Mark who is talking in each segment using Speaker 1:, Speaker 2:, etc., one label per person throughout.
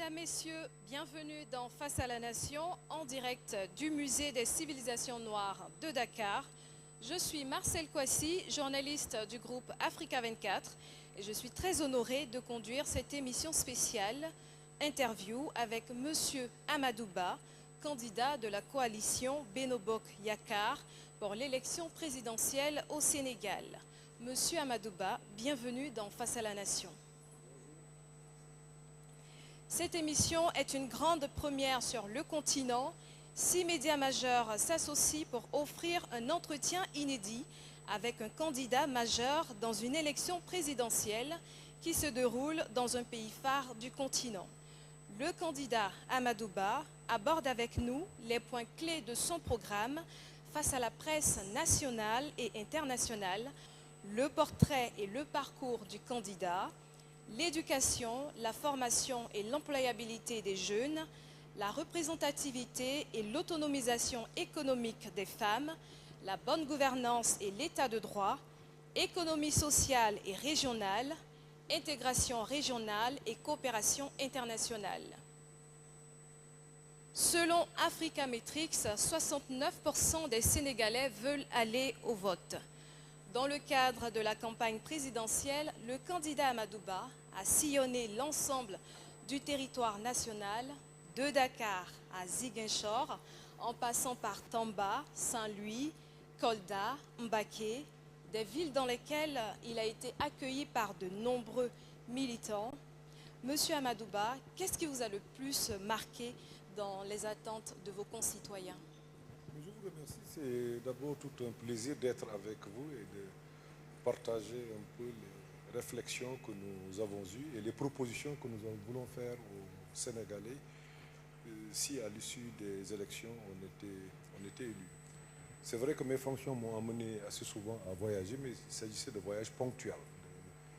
Speaker 1: Mesdames, Messieurs, bienvenue dans Face à la Nation, en direct du Musée des civilisations noires de Dakar. Je suis Marcel Kouassi, journaliste du groupe Africa 24, et je suis très honorée de conduire cette émission spéciale, interview avec Monsieur Amadou Ba, candidat de la coalition Benno Bokk Yakaar pour l'élection présidentielle au Sénégal. Monsieur Amadou Ba, bienvenue dans Face à la Nation. Cette émission est une grande première sur le continent. 6 médias majeurs s'associent pour offrir un entretien inédit avec un candidat majeur dans une élection présidentielle qui se déroule dans un pays phare du continent. Le candidat Amadou Ba aborde avec nous les points clés de son programme face à la presse nationale et internationale, le portrait et le parcours du candidat, l'éducation, la formation et l'employabilité des jeunes, la représentativité et l'autonomisation économique des femmes, la bonne gouvernance et l'état de droit, économie sociale et régionale, intégration régionale et coopération internationale. Selon Africametrics, 69% des Sénégalais veulent aller au vote. Dans le cadre de la campagne présidentielle, le candidat Amadou Ba a sillonné l'ensemble du territoire national, de Dakar à Ziguinchor, en passant par Tamba, Saint-Louis, Kolda, Mbacké, des villes dans lesquelles il a été accueilli par de nombreux militants. Monsieur Amadou Ba, qu'est-ce qui vous a le plus marqué dans les attentes de vos concitoyens?
Speaker 2: Je vous remercie. C'est d'abord tout un plaisir d'être avec vous et de partager un peu les réflexions que nous avons eues et les propositions que nous voulons faire aux Sénégalais si à l'issue des élections on était élus. C'est vrai que mes fonctions m'ont amené assez souvent à voyager, mais il s'agissait de voyages ponctuels,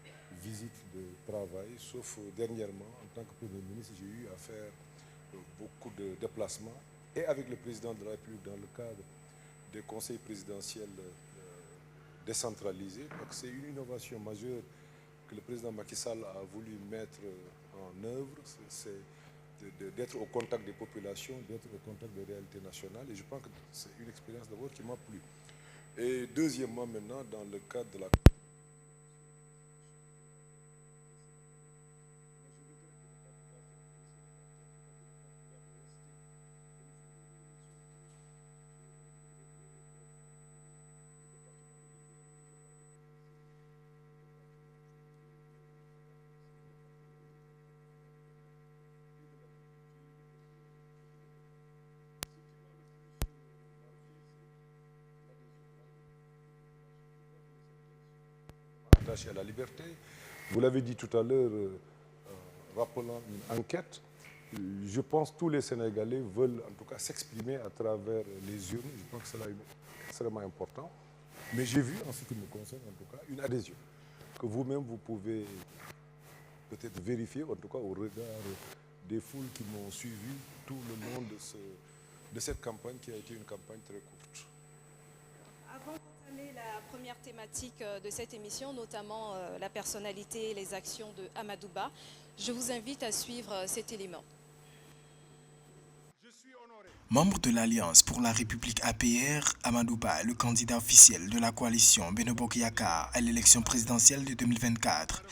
Speaker 2: de visites de travail, sauf dernièrement, en tant que Premier ministre, j'ai eu à faire beaucoup de déplacements et avec le président de la République dans le cadre des conseils présidentiels décentralisés. Donc c'est une innovation majeure que le président Macky Sall a voulu mettre en œuvre, c'est d'être au contact des populations, d'être au contact des réalités nationales. Et je pense que c'est une expérience d'abord qui m'a plu. Et deuxièmement, maintenant, dans le cadre de la... à la liberté. Vous l'avez dit tout à l'heure, rappelant une enquête, je pense que tous les Sénégalais veulent en tout cas s'exprimer à travers les urnes. Je pense que cela est extrêmement important. Mais j'ai vu, en ce qui me concerne en tout cas, une adhésion que vous-même vous pouvez peut-être vérifier, en tout cas au regard des foules qui m'ont suivi tout le long de cette campagne qui a été une campagne très courte.
Speaker 1: Avant d'entamer la première thématique de cette émission, notamment la personnalité et les actions de Amadou Ba, je vous invite à suivre cet élément.
Speaker 3: Membre de l'Alliance pour la République APR, Amadou Ba est le candidat officiel de la coalition Benno Bokk Yakaar à l'élection présidentielle de 2024.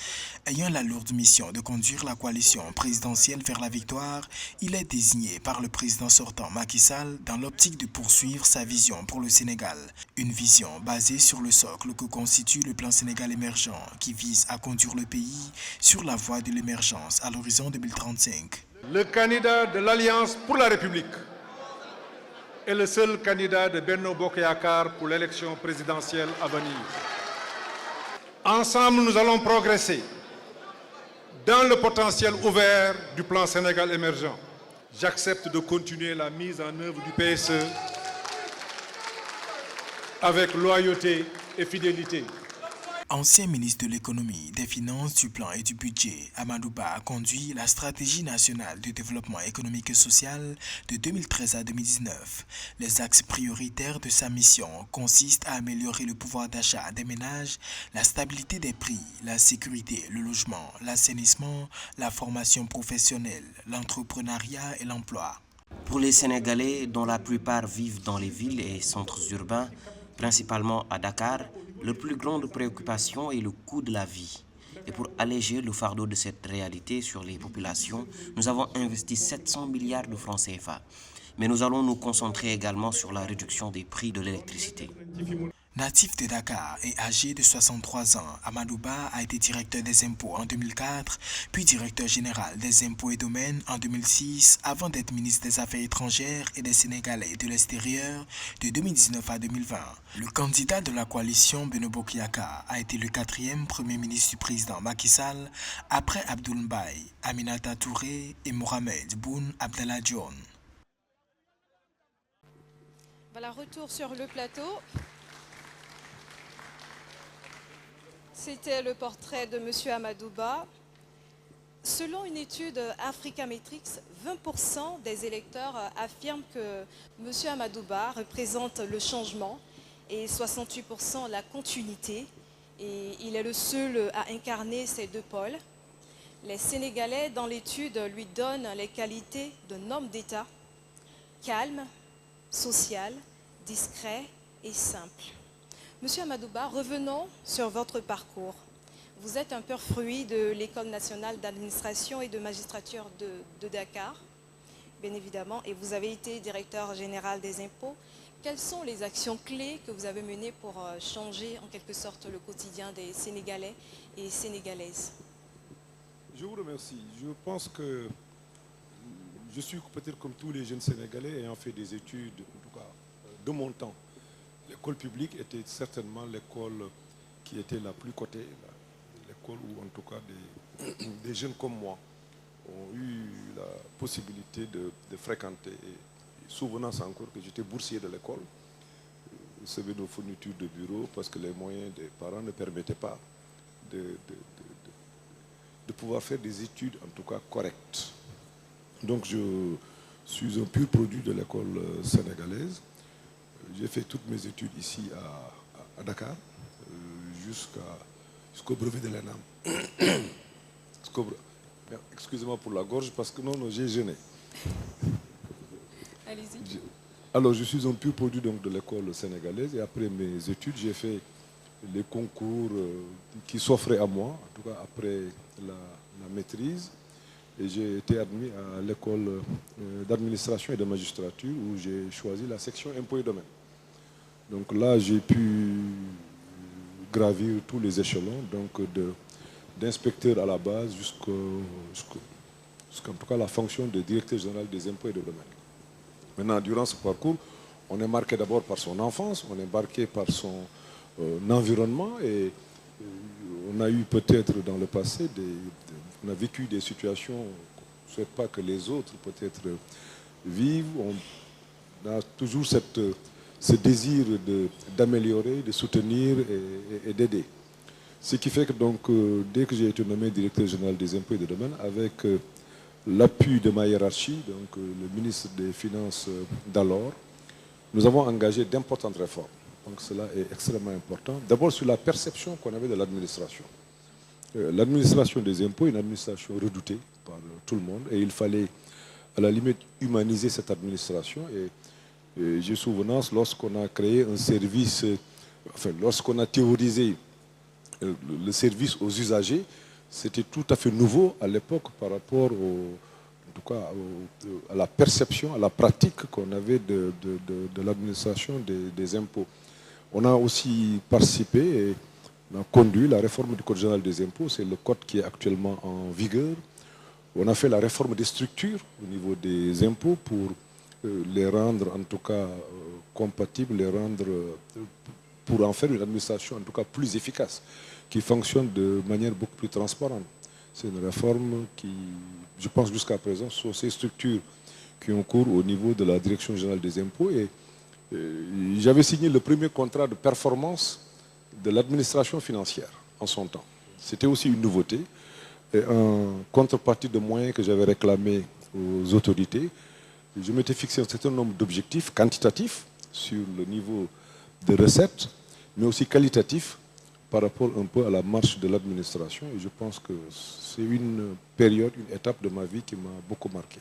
Speaker 3: Ayant la lourde mission de conduire la coalition présidentielle vers la victoire, il est désigné par le président sortant Macky Sall dans l'optique de poursuivre sa vision pour le Sénégal. Une vision basée sur le socle que constitue le plan Sénégal émergent qui vise à conduire le pays sur la voie de l'émergence à l'horizon 2035.
Speaker 4: Le candidat de l'Alliance pour la République est le seul candidat de Benno Bokk Yakaar pour l'élection présidentielle à venir. Ensemble, nous allons progresser dans le potentiel ouvert du plan Sénégal émergent. J'accepte de continuer la mise en œuvre du PSE avec loyauté et fidélité.
Speaker 3: Ancien ministre de l'économie, des finances, du plan et du budget, Amadou Ba a conduit la stratégie nationale de développement économique et social de 2013 à 2019. Les axes prioritaires de sa mission consistent à améliorer le pouvoir d'achat des ménages, la stabilité des prix, la sécurité, le logement, l'assainissement, la formation professionnelle, l'entrepreneuriat et l'emploi.
Speaker 5: Pour les Sénégalais, dont la plupart vivent dans les villes et centres urbains, principalement à Dakar, leur plus grande préoccupation est le coût de la vie. Et pour alléger le fardeau de cette réalité sur les populations, nous avons investi 700 milliards de francs CFA. Mais nous allons nous concentrer également sur la réduction des prix de l'électricité.
Speaker 3: Natif de Dakar et âgé de 63 ans, Amadou Ba a été directeur des impôts en 2004, puis directeur général des impôts et domaines en 2006, avant d'être ministre des Affaires étrangères et des Sénégalais de l'extérieur de 2019 à 2020. Le candidat de la coalition Benno Bokk Yakaar a été le 4e premier ministre du président Macky Sall après Abdoul Mbaye, Aminata Touré et Mohamed Boun Abdallah Dionne.
Speaker 1: Voilà, retour sur le plateau. C'était le portrait de M. Amadou Ba. Selon une étude Africametrics, 20% des électeurs affirment que M. Amadou Ba représente le changement et 68% la continuité. Et il est le seul à incarner ces deux pôles. Les Sénégalais, dans l'étude, lui donnent les qualités d'un homme d'État, calme, social, discret et simple. Monsieur Amadou Ba, revenons sur votre parcours. Vous êtes un pur fruit de l'École nationale d'administration et de magistrature de Dakar, bien évidemment, et vous avez été directeur général des impôts. Quelles sont les actions clés que vous avez menées pour changer en quelque sorte le quotidien des Sénégalais et Sénégalaises?
Speaker 2: Je vous remercie. Je pense que je suis peut-être comme tous les jeunes Sénégalais ayant fait des études, en tout cas de mon temps. L'école publique était certainement l'école qui était la plus cotée, l'école où en tout cas des jeunes comme moi ont eu la possibilité de fréquenter. Et souvenance encore que j'étais boursier de l'école, recevais nos fournitures de bureau parce que les moyens des parents ne permettaient pas de pouvoir faire des études en tout cas correctes. Donc je suis un pur produit de l'école sénégalaise. J'ai fait toutes mes études ici à Dakar, jusqu'au brevet de l'ENAM. Excusez-moi pour la gorge, parce que non, j'ai jeûné.
Speaker 1: Allez-y.
Speaker 2: Alors, je suis un pur produit donc, de l'école sénégalaise, et après mes études, j'ai fait les concours qui s'offraient à moi, en tout cas après la maîtrise, et j'ai été admis à l'école d'administration et de magistrature, où j'ai choisi la section impôts et domaines. Donc là, j'ai pu gravir tous les échelons, donc d'inspecteur à la base jusqu'en tout cas la fonction de directeur général des impôts et des domaines. Maintenant, durant ce parcours, on est marqué d'abord par son enfance, on est marqué par son environnement, et on a eu peut-être dans le passé, on a vécu des situations qu'on ne souhaite pas que les autres peut-être vivent. On a toujours ce désir d'améliorer, de soutenir et d'aider. Ce qui fait que donc, dès que j'ai été nommé directeur général des impôts et des domaines, avec l'appui de ma hiérarchie, donc le ministre des Finances d'alors, nous avons engagé d'importantes réformes. Donc cela est extrêmement important. D'abord sur la perception qu'on avait de l'administration. L'administration des impôts est une administration redoutée par tout le monde, et il fallait à la limite humaniser cette administration. Et j'ai souvenance, lorsqu'on a créé un service, enfin lorsqu'on a théorisé le service aux usagers, c'était tout à fait nouveau à l'époque par rapport en tout cas, à la perception, à la pratique qu'on avait de l'administration des impôts. On a aussi participé et on a conduit la réforme du Code général des impôts, c'est le code qui est actuellement en vigueur. On a fait la réforme des structures au niveau des impôts pour les rendre en tout cas compatibles, pour en faire une administration en tout cas plus efficace, qui fonctionne de manière beaucoup plus transparente. C'est une réforme qui, je pense jusqu'à présent, sont ces structures qui ont cours au niveau de la Direction générale des impôts. Et j'avais signé le premier contrat de performance de l'administration financière. en son temps. C'était aussi une nouveauté. Et en contrepartie de moyens que j'avais réclamés aux autorités, je m'étais fixé un certain nombre d'objectifs quantitatifs sur le niveau de recettes, mais aussi qualitatifs par rapport un peu à la marche de l'administration. Et je pense que c'est une période, une étape de ma vie qui m'a beaucoup marqué.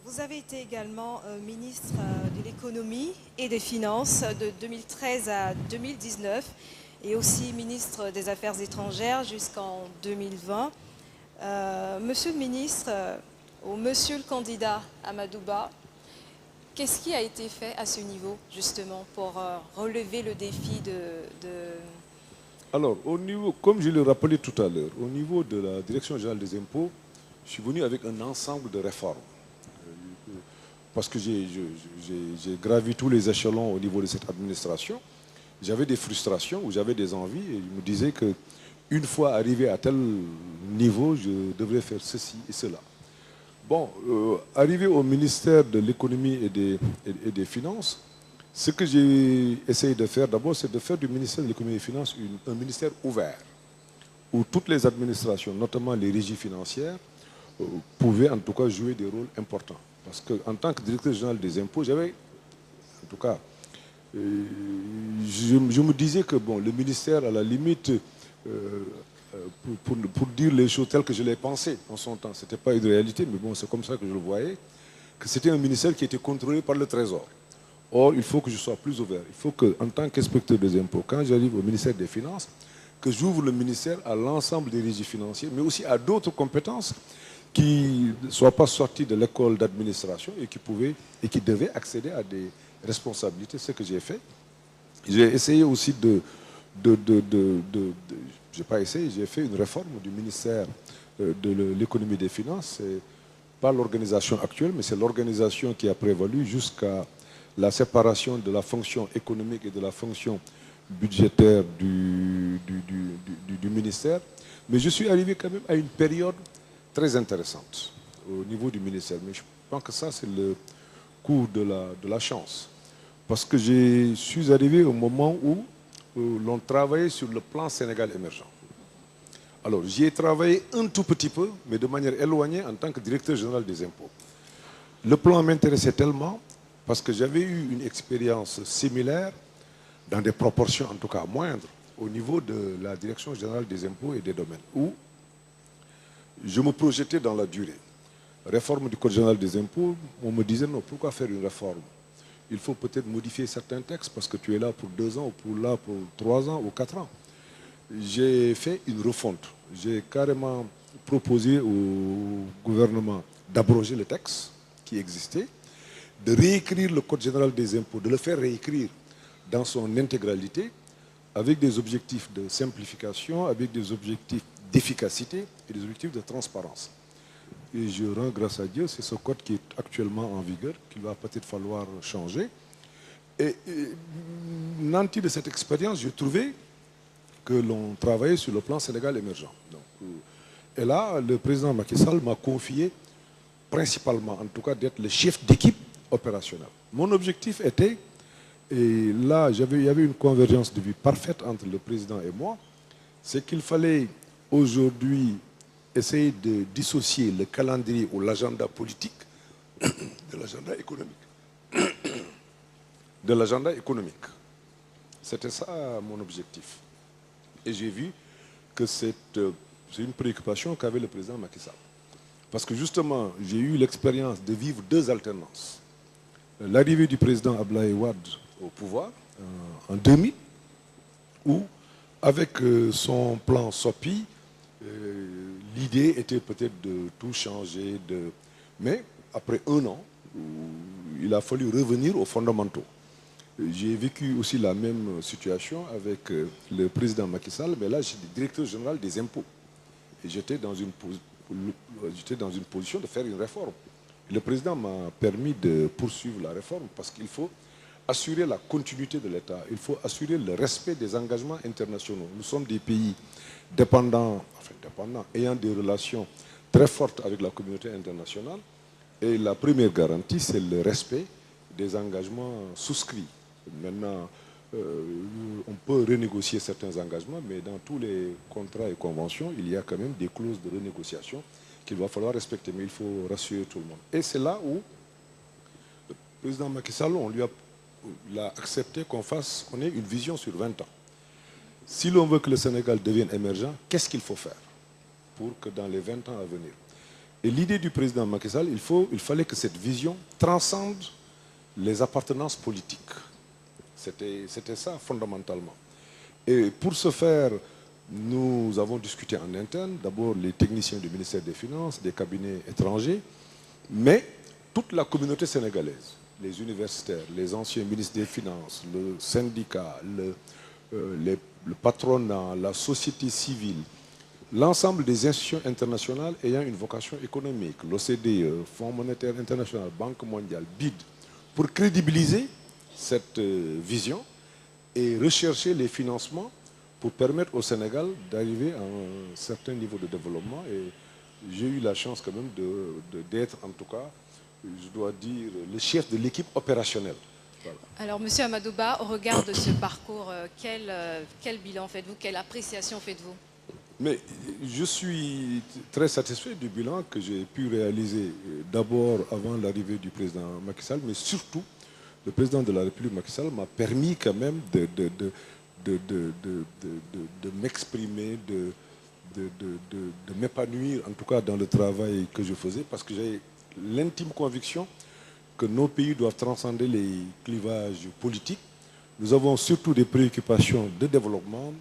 Speaker 1: Vous avez été également ministre de l'économie et des finances de 2013 à 2019 et aussi ministre des Affaires étrangères jusqu'en 2020. Monsieur le ministre ou monsieur le candidat Amadou Ba, qu'est-ce qui a été fait à ce niveau justement pour relever le défi
Speaker 2: Alors, au niveau, comme je l'ai rappelé tout à l'heure, au niveau de la Direction générale des impôts, je suis venu avec un ensemble de réformes. Parce que j'ai gravi tous les échelons au niveau de cette administration. J'avais des frustrations ou j'avais des envies et je me disais qu'une fois arrivé à tel niveau, je devrais faire ceci et cela. Bon, arrivé au ministère de l'économie et des finances, ce que j'ai essayé de faire d'abord, c'est de faire du ministère de l'économie et des finances un ministère ouvert, où toutes les administrations, notamment les régies financières, pouvaient en tout cas jouer des rôles importants. Parce qu'en tant que directeur général des impôts, j'avais, en tout cas, je me disais que bon, le ministère, à la limite, pour dire les choses telles que je les pensais en son temps, ce n'était pas une réalité, mais bon, c'est comme ça que je le voyais, que c'était un ministère qui était contrôlé par le Trésor. Or, il faut que je sois plus ouvert. Il faut qu'en tant qu'inspecteur des impôts, quand j'arrive au ministère des Finances, que j'ouvre le ministère à l'ensemble des régies financiers, mais aussi à d'autres compétences qui ne soient pas sortis de l'école d'administration et qui devaient accéder à des responsabilités, ce que j'ai fait. J'ai essayé aussi j'ai pas essayé, j'ai fait une réforme du ministère de l'économie et des finances. C'est pas l'organisation actuelle, mais c'est l'organisation qui a prévalu jusqu'à la séparation de la fonction économique et de la fonction budgétaire du ministère. Mais je suis arrivé quand même à une période très intéressante au niveau du ministère. Mais je pense que ça, c'est le coup de la chance. Parce que je suis arrivé au moment où l'on travaillait sur le plan Sénégal émergent. Alors, j'y ai travaillé un tout petit peu, mais de manière éloignée en tant que directeur général des impôts. Le plan m'intéressait tellement parce que j'avais eu une expérience similaire, dans des proportions en tout cas moindres, au niveau de la direction générale des impôts et des domaines, où je me projetais dans la durée. Réforme du Code général des impôts, on me disait non, pourquoi faire une réforme? Il faut peut-être modifier certains textes parce que tu es là pour 2 ans ou pour 3 ans ou 4 ans. J'ai fait une refonte. J'ai carrément proposé au gouvernement d'abroger le texte qui existait, de réécrire le Code général des impôts, de le faire réécrire dans son intégralité, avec des objectifs de simplification, avec des objectifs d'efficacité et des objectifs de transparence. Et je rends grâce à Dieu, c'est ce code qui est actuellement en vigueur, qu'il va peut-être falloir changer. Et nanti de cette expérience, j'ai trouvé que l'on travaillait sur le plan Sénégal émergent. Donc, et là, le président Macky Sall m'a confié principalement, en tout cas, d'être le chef d'équipe opérationnelle. Mon objectif était, et là, il y avait une convergence de vue parfaite entre le président et moi, c'est qu'il fallait aujourd'hui essayer de dissocier le calendrier ou l'agenda politique de l'agenda économique. De l'agenda économique. C'était ça mon objectif. Et j'ai vu que c'est une préoccupation qu'avait le président Macky Sall. Parce que justement, j'ai eu l'expérience de vivre 2 alternances. L'arrivée du président Abdoulaye Wade au pouvoir en 2000, où avec son plan SOPI, l'idée était peut-être de tout changer, mais après 1 an, il a fallu revenir aux fondamentaux. J'ai vécu aussi la même situation avec le président Macky Sall, mais là, j'étais directeur général des impôts. Et j'étais dans une position de faire une réforme. Le président m'a permis de poursuivre la réforme parce qu'il faut assurer la continuité de l'État. Il faut assurer le respect des engagements internationaux. Nous sommes des pays dépendants, ayant des relations très fortes avec la communauté internationale. Et la première garantie, c'est le respect des engagements souscrits. Maintenant, on peut renégocier certains engagements, mais dans tous les contrats et conventions, il y a quand même des clauses de renégociation qu'il va falloir respecter, mais il faut rassurer tout le monde. Et c'est là où le président Macky Sall, il a accepté qu'on ait une vision sur 20 ans. Si l'on veut que le Sénégal devienne émergent, qu'est-ce qu'il faut faire pour que dans les 20 ans à venir? Et l'idée du président Macky Sall, il fallait que cette vision transcende les appartenances politiques. C'était ça fondamentalement. Et pour ce faire, nous avons discuté en interne, d'abord les techniciens du ministère des Finances, des cabinets étrangers, mais toute la communauté sénégalaise, les universitaires, les anciens ministres des Finances, le syndicat, le patronat, la société civile, l'ensemble des institutions internationales ayant une vocation économique, l'OCDE, Fonds monétaire international, Banque mondiale, BID, pour crédibiliser cette vision et rechercher les financements pour permettre au Sénégal d'arriver à un certain niveau de développement. Et j'ai eu la chance quand même d'être, en tout cas, je dois dire, le chef de l'équipe opérationnelle. Voilà.
Speaker 1: Alors, Monsieur Amadouba, au regard de ce parcours, quel bilan faites-vous? Quelle appréciation faites-vous?
Speaker 2: Mais je suis très satisfait du bilan que j'ai pu réaliser d'abord avant l'arrivée du président Macky Sall, mais surtout, le président de la République Macky Sall m'a permis quand même de m'exprimer, de m'épanouir, en tout cas dans le travail que je faisais, parce que j'ai l'intime conviction que nos pays doivent transcender les clivages politiques. Nous avons surtout des préoccupations de développement.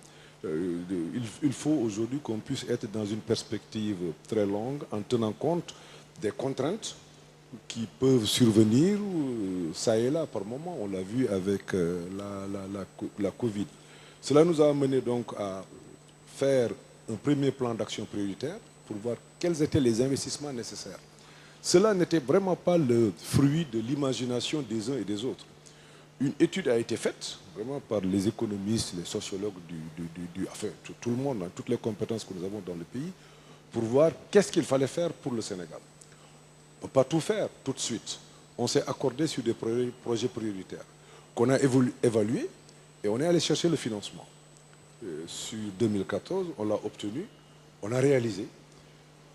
Speaker 2: Il faut aujourd'hui qu'on puisse être dans une perspective très longue en tenant compte des contraintes qui peuvent survenir ça et là par moment. On l'a vu avec la Covid. Cela nous a amené donc à faire un premier plan d'action prioritaire pour voir quels étaient les investissements nécessaires. Cela n'était vraiment pas le fruit de l'imagination des uns et des autres. Une étude a été faite vraiment par les économistes, les sociologues, enfin tout le monde, toutes les compétences que nous avons dans le pays, pour voir qu'est-ce qu'il fallait faire pour le Sénégal. On ne peut pas tout faire tout de suite. On s'est accordé sur des projets prioritaires qu'on a évalués et on est allé chercher le financement. Sur 2014, on l'a obtenu, on a réalisé.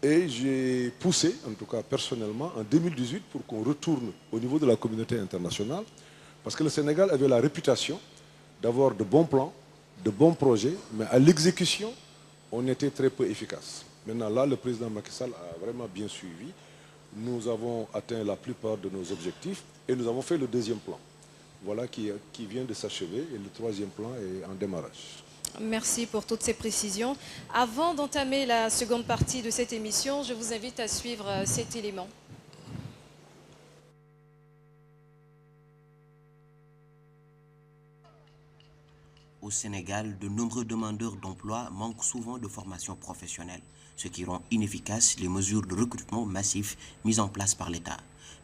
Speaker 2: Et j'ai poussé, en tout cas personnellement, en 2018 pour qu'on retourne au niveau de la communauté internationale, parce que le Sénégal avait la réputation d'avoir de bons plans, de bons projets, mais à l'exécution, on était très peu efficace. Maintenant, là, le président Macky Sall a vraiment bien suivi. Nous avons atteint la plupart de nos objectifs et nous avons fait le deuxième plan. Voilà qui vient de s'achever et le troisième plan est en démarrage.
Speaker 1: Merci pour toutes ces précisions. Avant d'entamer la seconde partie de cette émission, je vous invite à suivre cet élément.
Speaker 5: Au Sénégal, de nombreux demandeurs d'emploi manquent souvent de formation professionnelle, ce qui rend inefficaces les mesures de recrutement massif mises en place par l'État.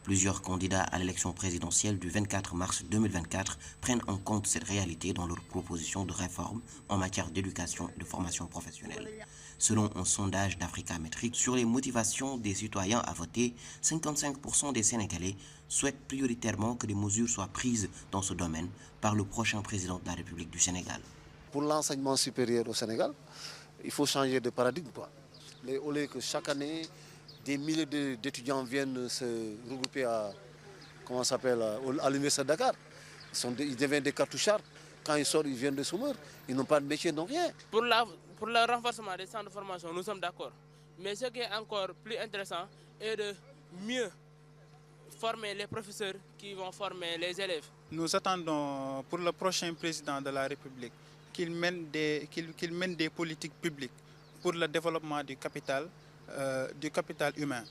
Speaker 5: Plusieurs candidats à l'élection présidentielle du 24 mars 2024 prennent en compte cette réalité dans leurs propositions de réforme en matière d'éducation et de formation professionnelle. Selon un sondage d'Africa-Métrique sur les motivations des citoyens à voter, 55% des Sénégalais souhaitent prioritairement que des mesures soient prises dans ce domaine par le prochain président de la République du Sénégal.
Speaker 6: Pour l'enseignement supérieur au Sénégal, il faut changer de paradigme. Au lieu que chaque année, des milliers d'étudiants viennent se regrouper à l'université de Dakar. Ils deviennent des cartouchards. Quand ils sortent, ils viennent de chômeurs. Ils n'ont pas de métier, donc rien.
Speaker 7: Pour le renforcement des centres de formation, nous sommes d'accord. Mais ce qui est encore plus intéressant est de mieux former les professeurs qui vont former les élèves.
Speaker 8: Nous attendons pour le prochain président de la République qu'il mène des politiques publiques pour le développement du capital humain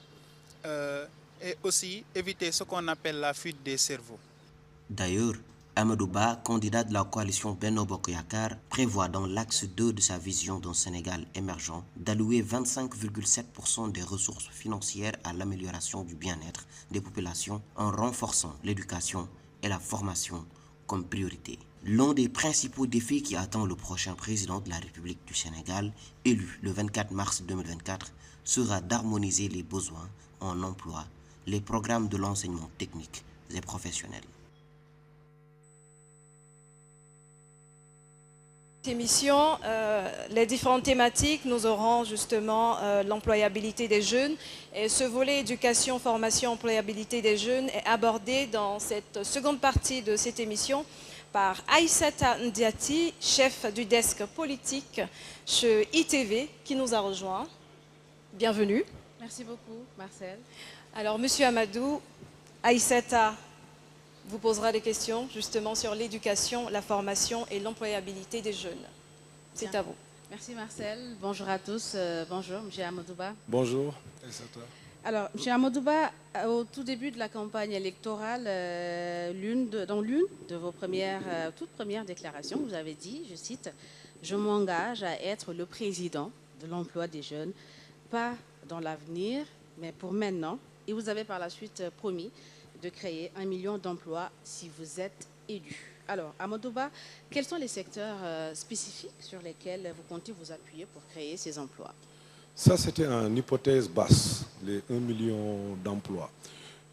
Speaker 8: et aussi éviter ce qu'on appelle la fuite des cerveaux.
Speaker 5: D'ailleurs, Amadouba, candidat de la coalition Benno Bokk Yakaar, prévoit dans l'axe 2 de sa vision d'un Sénégal émergent d'allouer 25,7% des ressources financières à l'amélioration du bien-être des populations en renforçant l'éducation et la formation comme priorité. L'un des principaux défis qui attend le prochain président de la République du Sénégal, élu le 24 mars 2024, sera d'harmoniser les besoins en emploi, les programmes de l'enseignement technique et professionnel. 2024 sera d'harmoniser les besoins en emploi, les programmes de l'enseignement technique et professionnel. 2024 sera d'harmoniser les besoins en emploi, les programmes de l'enseignement technique et professionnel. 2024 sera d'harmoniser les besoins en emploi, les programmes de l'enseignement technique et professionnel.
Speaker 1: Émission, les différentes thématiques, nous aurons justement l'employabilité des jeunes et ce volet éducation, formation, employabilité des jeunes est abordé dans cette seconde partie de cette émission par Aïssata Ndiati, chef du desk politique chez ITV qui nous a rejoint. Bienvenue.
Speaker 9: Merci beaucoup Marcel.
Speaker 1: Alors Monsieur Amadou, Aïssata vous posera des questions justement sur l'éducation, la formation et l'employabilité des jeunes. C'est à vous.
Speaker 9: Merci Marcel. Bonjour à tous. Bonjour M. Amadouba.
Speaker 2: Bonjour Aïssata.
Speaker 9: Alors M. Amadouba, au tout début de la campagne électorale, dans l'une de vos toutes premières déclarations, vous avez dit, je cite, « Je m'engage à être le président de l'emploi des jeunes, pas dans l'avenir, mais pour maintenant. » Et vous avez par la suite promis de créer 1 million d'emplois si vous êtes élu. Alors, Amadouba, quels sont les secteurs spécifiques sur lesquels vous comptez vous appuyer pour créer ces emplois?
Speaker 2: Ça, c'était une hypothèse basse, les 1 million d'emplois.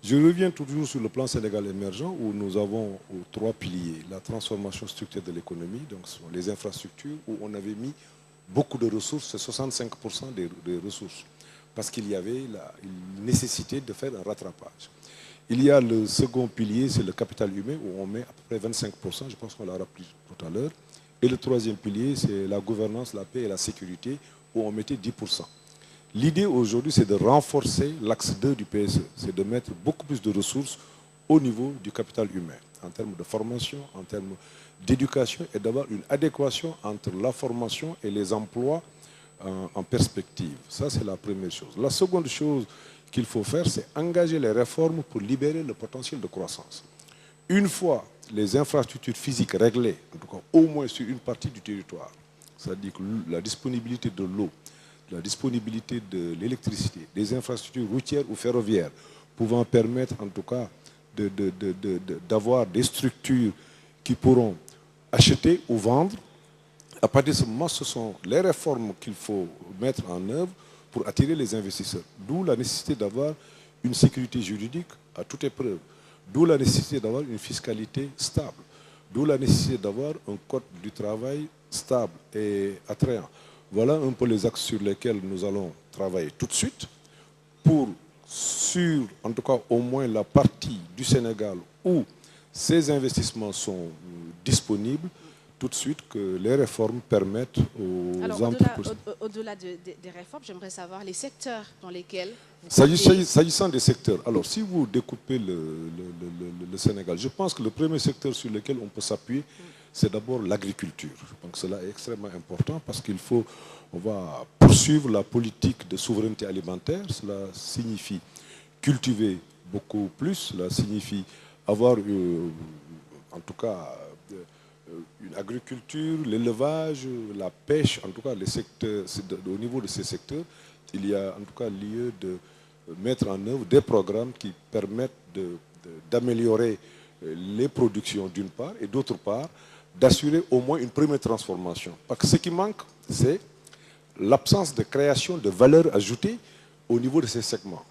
Speaker 2: Je reviens toujours sur le plan Sénégal émergent où nous avons 3 piliers. La transformation structurelle de l'économie, donc ce sont les infrastructures où on avait mis beaucoup de ressources, c'est 65% des ressources, parce qu'il y avait une nécessité de faire un rattrapage. Il y a le second pilier, c'est le capital humain, où on met à peu près 25%, je pense qu'on l'a rappelé tout à l'heure. Et le troisième pilier, c'est la gouvernance, la paix et la sécurité, où on mettait 10%. L'idée aujourd'hui, c'est de renforcer l'axe 2 du PSE, c'est de mettre beaucoup plus de ressources au niveau du capital humain, en termes de formation, en termes d'éducation, et d'avoir une adéquation entre la formation et les emplois en perspective. Ça, c'est la première chose. La seconde chose qu'il faut faire, c'est engager les réformes pour libérer le potentiel de croissance. Une fois les infrastructures physiques réglées, en tout cas au moins sur une partie du territoire, c'est-à-dire la disponibilité de l'eau, la disponibilité de l'électricité, des infrastructures routières ou ferroviaires, pouvant permettre en tout cas d'avoir des structures qui pourront acheter ou vendre, à partir de ce moment, ce sont les réformes qu'il faut mettre en œuvre pour attirer les investisseurs. D'où la nécessité d'avoir une sécurité juridique à toute épreuve. D'où la nécessité d'avoir une fiscalité stable. D'où la nécessité d'avoir un code du travail stable et attrayant. Voilà un peu les axes sur lesquels nous allons travailler tout de suite pour, en tout cas au moins la partie du Sénégal où ces investissements sont disponibles, tout de suite que les réformes permettent aux entreprises.
Speaker 9: Au-delà des réformes, j'aimerais savoir les secteurs dans lesquels vous
Speaker 2: S'agissant des secteurs, alors si vous découpez le Sénégal, je pense que le premier secteur sur lequel on peut s'appuyer, c'est d'abord l'agriculture. Donc cela est extrêmement important parce on va poursuivre la politique de souveraineté alimentaire. Cela signifie cultiver beaucoup plus, cela signifie avoir en tout cas une agriculture, l'élevage, la pêche, en tout cas les secteurs, au niveau de ces secteurs, il y a en tout cas lieu de mettre en œuvre des programmes qui permettent d'améliorer les productions d'une part et d'autre part d'assurer au moins une première transformation. Parce que ce qui manque, c'est l'absence de création de valeur ajoutée au niveau de ces segments.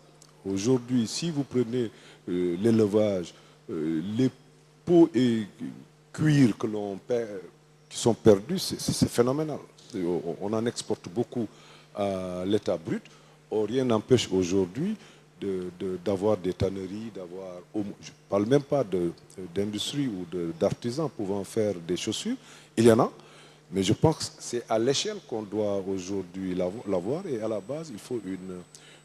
Speaker 2: Aujourd'hui, si vous prenez l'élevage, les peaux et cuir qui sont perdus, c'est phénoménal. On en exporte beaucoup à l'état brut. Or, rien n'empêche aujourd'hui d'avoir des tanneries, je ne parle même pas d'industrie ou d'artisans pouvant faire des chaussures. Il y en a, mais je pense que c'est à l'échelle qu'on doit aujourd'hui l'avoir et à la base, il faut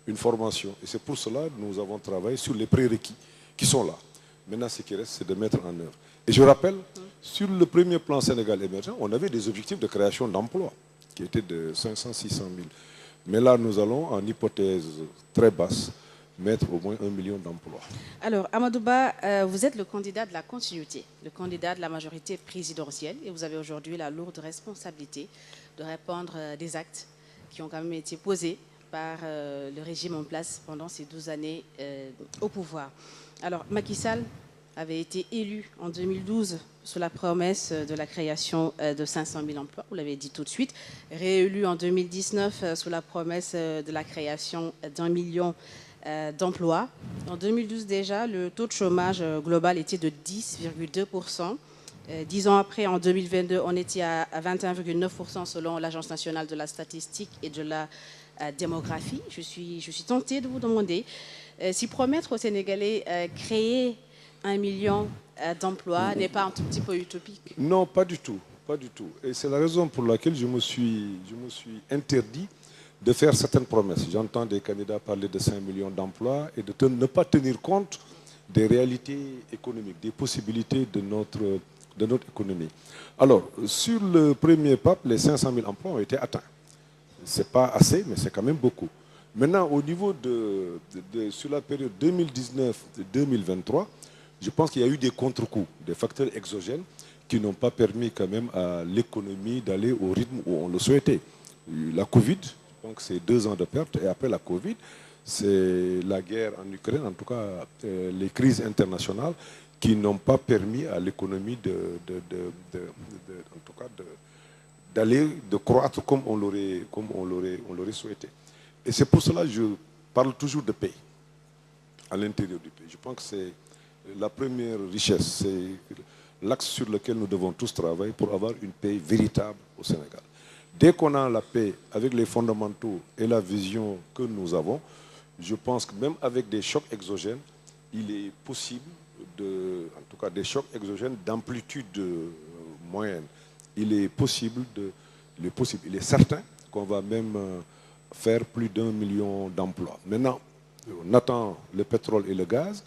Speaker 2: une formation. Et c'est pour cela que nous avons travaillé sur les prérequis qui sont là. Maintenant, ce qui reste, c'est de mettre en œuvre. Et je rappelle, sur le premier plan Sénégal émergent, on avait des objectifs de création d'emplois qui étaient de 500, 600 000. Mais là, nous allons, en hypothèse très basse, mettre au moins 1 million d'emplois.
Speaker 9: Alors, Amadouba, vous êtes le candidat de la continuité, le candidat de la majorité présidentielle, et vous avez aujourd'hui la lourde responsabilité de répondre des actes qui ont quand même été posés par le régime en place pendant ces 12 années au pouvoir. Alors, Macky Sall avait été élu en 2012 sous la promesse de la création de 500 000 emplois, vous l'avez dit tout de suite, réélu en 2019 sous la promesse de la création d'1 million d'emplois. En 2012 déjà, le taux de chômage global était de 10,2%. 10 ans après, en 2022, on était à 21,9% selon l'Agence nationale de la statistique et de la démographie. Je suis tentée de vous demander si promettre aux Sénégalais créer 1 million d'emplois n'est pas un tout petit peu utopique.
Speaker 2: Non, pas du tout. Pas du tout. Et c'est la raison pour laquelle je me suis interdit de faire certaines promesses. J'entends des candidats parler de 5 millions d'emplois et de ne pas tenir compte des réalités économiques, des possibilités de notre économie. Alors, sur le premier PAP, les 500 000 emplois ont été atteints. Ce n'est pas assez, mais c'est quand même beaucoup. Maintenant, au niveau sur la période 2019-2023, je pense qu'il y a eu des contre-coups, des facteurs exogènes qui n'ont pas permis quand même à l'économie d'aller au rythme où on le souhaitait. La Covid, donc c'est 2 ans de perte, et après la Covid, c'est la guerre en Ukraine, en tout cas les crises internationales qui n'ont pas permis à l'économie de croître comme on l'aurait souhaité. Et c'est pour cela que je parle toujours de paix à l'intérieur du pays. Je pense que c'est la première richesse, c'est l'axe sur lequel nous devons tous travailler pour avoir une paix véritable au Sénégal. Dès qu'on a la paix avec les fondamentaux et la vision que nous avons, je pense que même avec des chocs exogènes, il est possible, en tout cas des chocs exogènes d'amplitude moyenne, il est certain qu'on va même faire plus d'1 million d'emplois. Maintenant, on attend le pétrole et le gaz,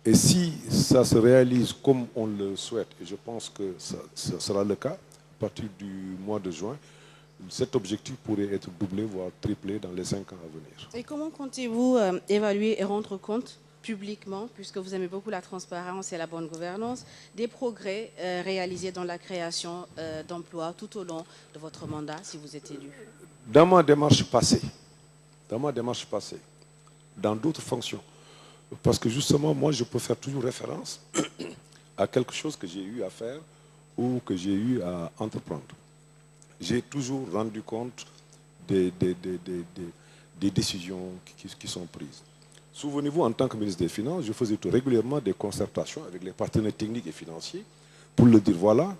Speaker 2: et si ça se réalise comme on le souhaite, et je pense que ça sera le cas à partir du mois de juin, cet objectif pourrait être doublé, voire triplé dans les 5 ans à venir.
Speaker 9: Et comment comptez-vous évaluer et rendre compte publiquement, puisque vous aimez beaucoup la transparence et la bonne gouvernance, des progrès réalisés dans la création d'emplois tout au long de votre mandat, si vous êtes élu?
Speaker 2: Dans ma démarche passée, dans d'autres fonctions, parce que justement, moi, je peux faire toujours référence à quelque chose que j'ai eu à faire ou que j'ai eu à entreprendre. J'ai toujours rendu compte des décisions qui sont prises. Souvenez-vous, en tant que ministre des Finances, je faisais régulièrement des concertations avec les partenaires techniques et financiers pour leur dire, voilà,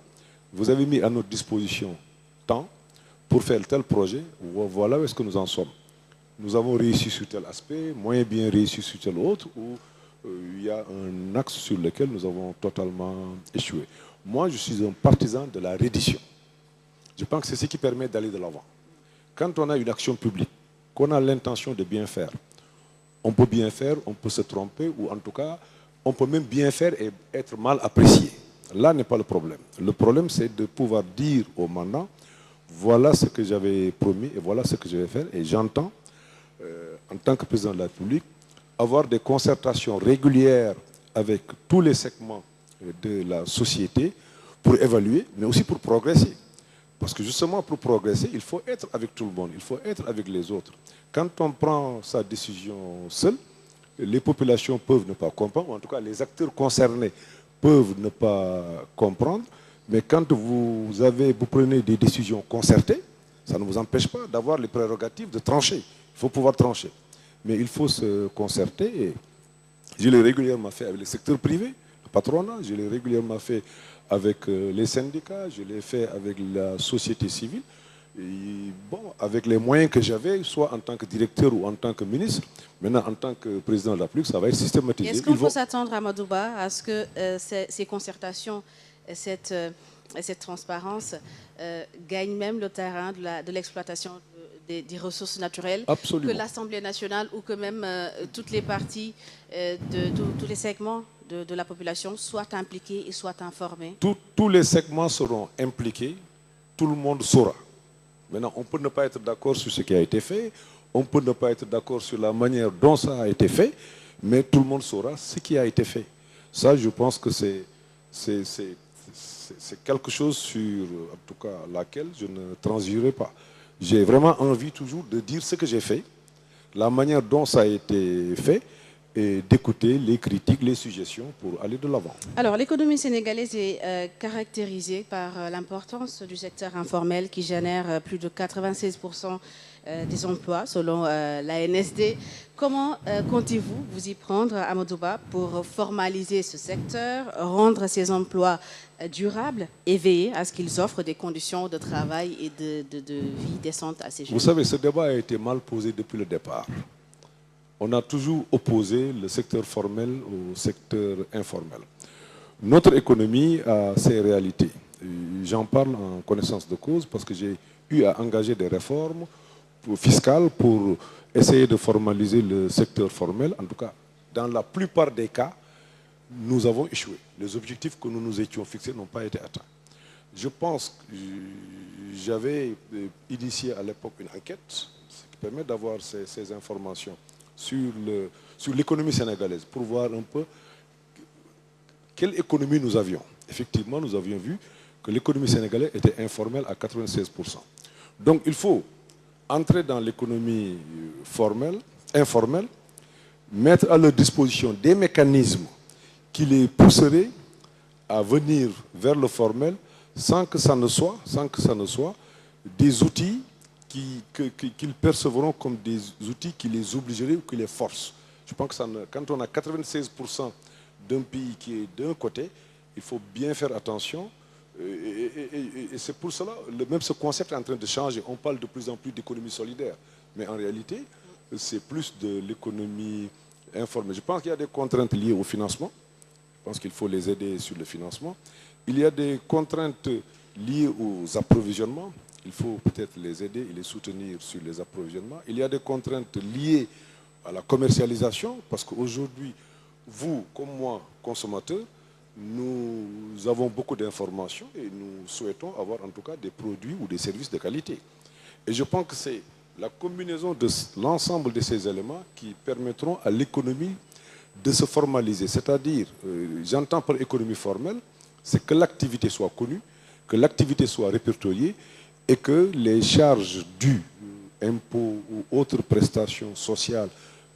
Speaker 2: vous avez mis à notre disposition tant pour faire tel projet, voilà où est-ce que nous en sommes. Nous avons réussi sur tel aspect, moins bien réussi sur tel autre, ou il y a un axe sur lequel nous avons totalement échoué. Moi, je suis un partisan de la reddition. Je pense que c'est ce qui permet d'aller de l'avant. Quand on a une action publique, qu'on a l'intention de bien faire, on peut bien faire, on peut se tromper, ou en tout cas, on peut même bien faire et être mal apprécié. Là n'est pas le problème. Le problème, c'est de pouvoir dire au mandant, voilà ce que j'avais promis et voilà ce que je vais faire. Et j'entends, en tant que président de la République, avoir des concertations régulières avec tous les segments de la société pour évaluer, mais aussi pour progresser. Parce que justement, pour progresser, il faut être avec tout le monde, il faut être avec les autres. Quand on prend sa décision seul, les populations peuvent ne pas comprendre, ou en tout cas les acteurs concernés peuvent ne pas comprendre, mais quand vous prenez des décisions concertées, ça ne vous empêche pas d'avoir les prérogatives de trancher. Il faut pouvoir trancher. Mais il faut se concerter, et je l'ai régulièrement fait avec le secteur privé, le patronat, je l'ai régulièrement fait avec les syndicats, je l'ai fait avec la société civile, et bon, avec les moyens que j'avais, soit en tant que directeur ou en tant que ministre. Maintenant, en tant que président de la République, ça va être systématisé.
Speaker 9: Est-ce qu'on peut s'attendre, Amadou Ba, à ce que ces concertations, cette transparence gagnent même le terrain de l'exploitation des ressources naturelles?
Speaker 2: Absolument.
Speaker 9: Que l'Assemblée nationale ou que même toutes les parties, tous les segments de la population soient impliqués et soient informés?
Speaker 2: Tous les segments seront impliqués, tout le monde saura. Maintenant, on peut ne pas être d'accord sur ce qui a été fait, on peut ne pas être d'accord sur la manière dont ça a été fait, mais tout le monde saura ce qui a été fait. Ça, je pense que c'est quelque chose sur, en tout cas, laquelle je ne transigerai pas. J'ai vraiment envie toujours de dire ce que j'ai fait, la manière dont ça a été fait, et d'écouter les critiques, les suggestions pour aller de l'avant.
Speaker 9: Alors, l'économie sénégalaise est caractérisée par l'importance du secteur informel qui génère plus de 96% des emplois selon la NSD. Comment comptez-vous vous y prendre, Amadou Ba, pour formaliser ce secteur, rendre ces emplois durables et veiller à ce qu'ils offrent des conditions de travail et de vie décentes à ces jeunes?
Speaker 2: Vous savez, ce débat a été mal posé depuis le départ. On a toujours opposé le secteur formel au secteur informel. Notre économie a ses réalités. J'en parle en connaissance de cause parce que j'ai eu à engager des réformes fiscales pour essayer de formaliser le secteur formel. En tout cas, dans la plupart des cas, nous avons échoué. Les objectifs que nous nous étions fixés n'ont pas été atteints. Je pense que j'avais initié à l'époque une enquête, ce qui permet d'avoir ces informations sur l'économie sénégalaise pour voir un peu quelle économie nous avions. Effectivement, nous avions vu que l'économie sénégalaise était informelle à 96%. Donc il faut entrer dans l'économie informelle, mettre à leur disposition des mécanismes qui les pousseraient à venir vers le formel sans que ça ne soit des outils qu'ils percevront comme des outils qui les obligeraient ou qui les forcent. Je pense que quand on a 96% d'un pays qui est d'un côté, il faut bien faire attention. Et c'est pour cela, même ce concept est en train de changer. On parle de plus en plus d'économie solidaire. Mais en réalité, c'est plus de l'économie informelle. Je pense qu'il y a des contraintes liées au financement. Je pense qu'il faut les aider sur le financement. Il y a des contraintes liées aux approvisionnements. Il faut peut-être les aider et les soutenir sur les approvisionnements. Il y a des contraintes liées à la commercialisation, parce qu'aujourd'hui, vous, comme moi, consommateurs, nous avons beaucoup d'informations et nous souhaitons avoir en tout cas des produits ou des services de qualité. Et je pense que c'est la combinaison de l'ensemble de ces éléments qui permettront à l'économie de se formaliser. C'est-à-dire, j'entends par économie formelle, c'est que l'activité soit connue, que l'activité soit répertoriée et que les charges dues, impôts ou autres prestations sociales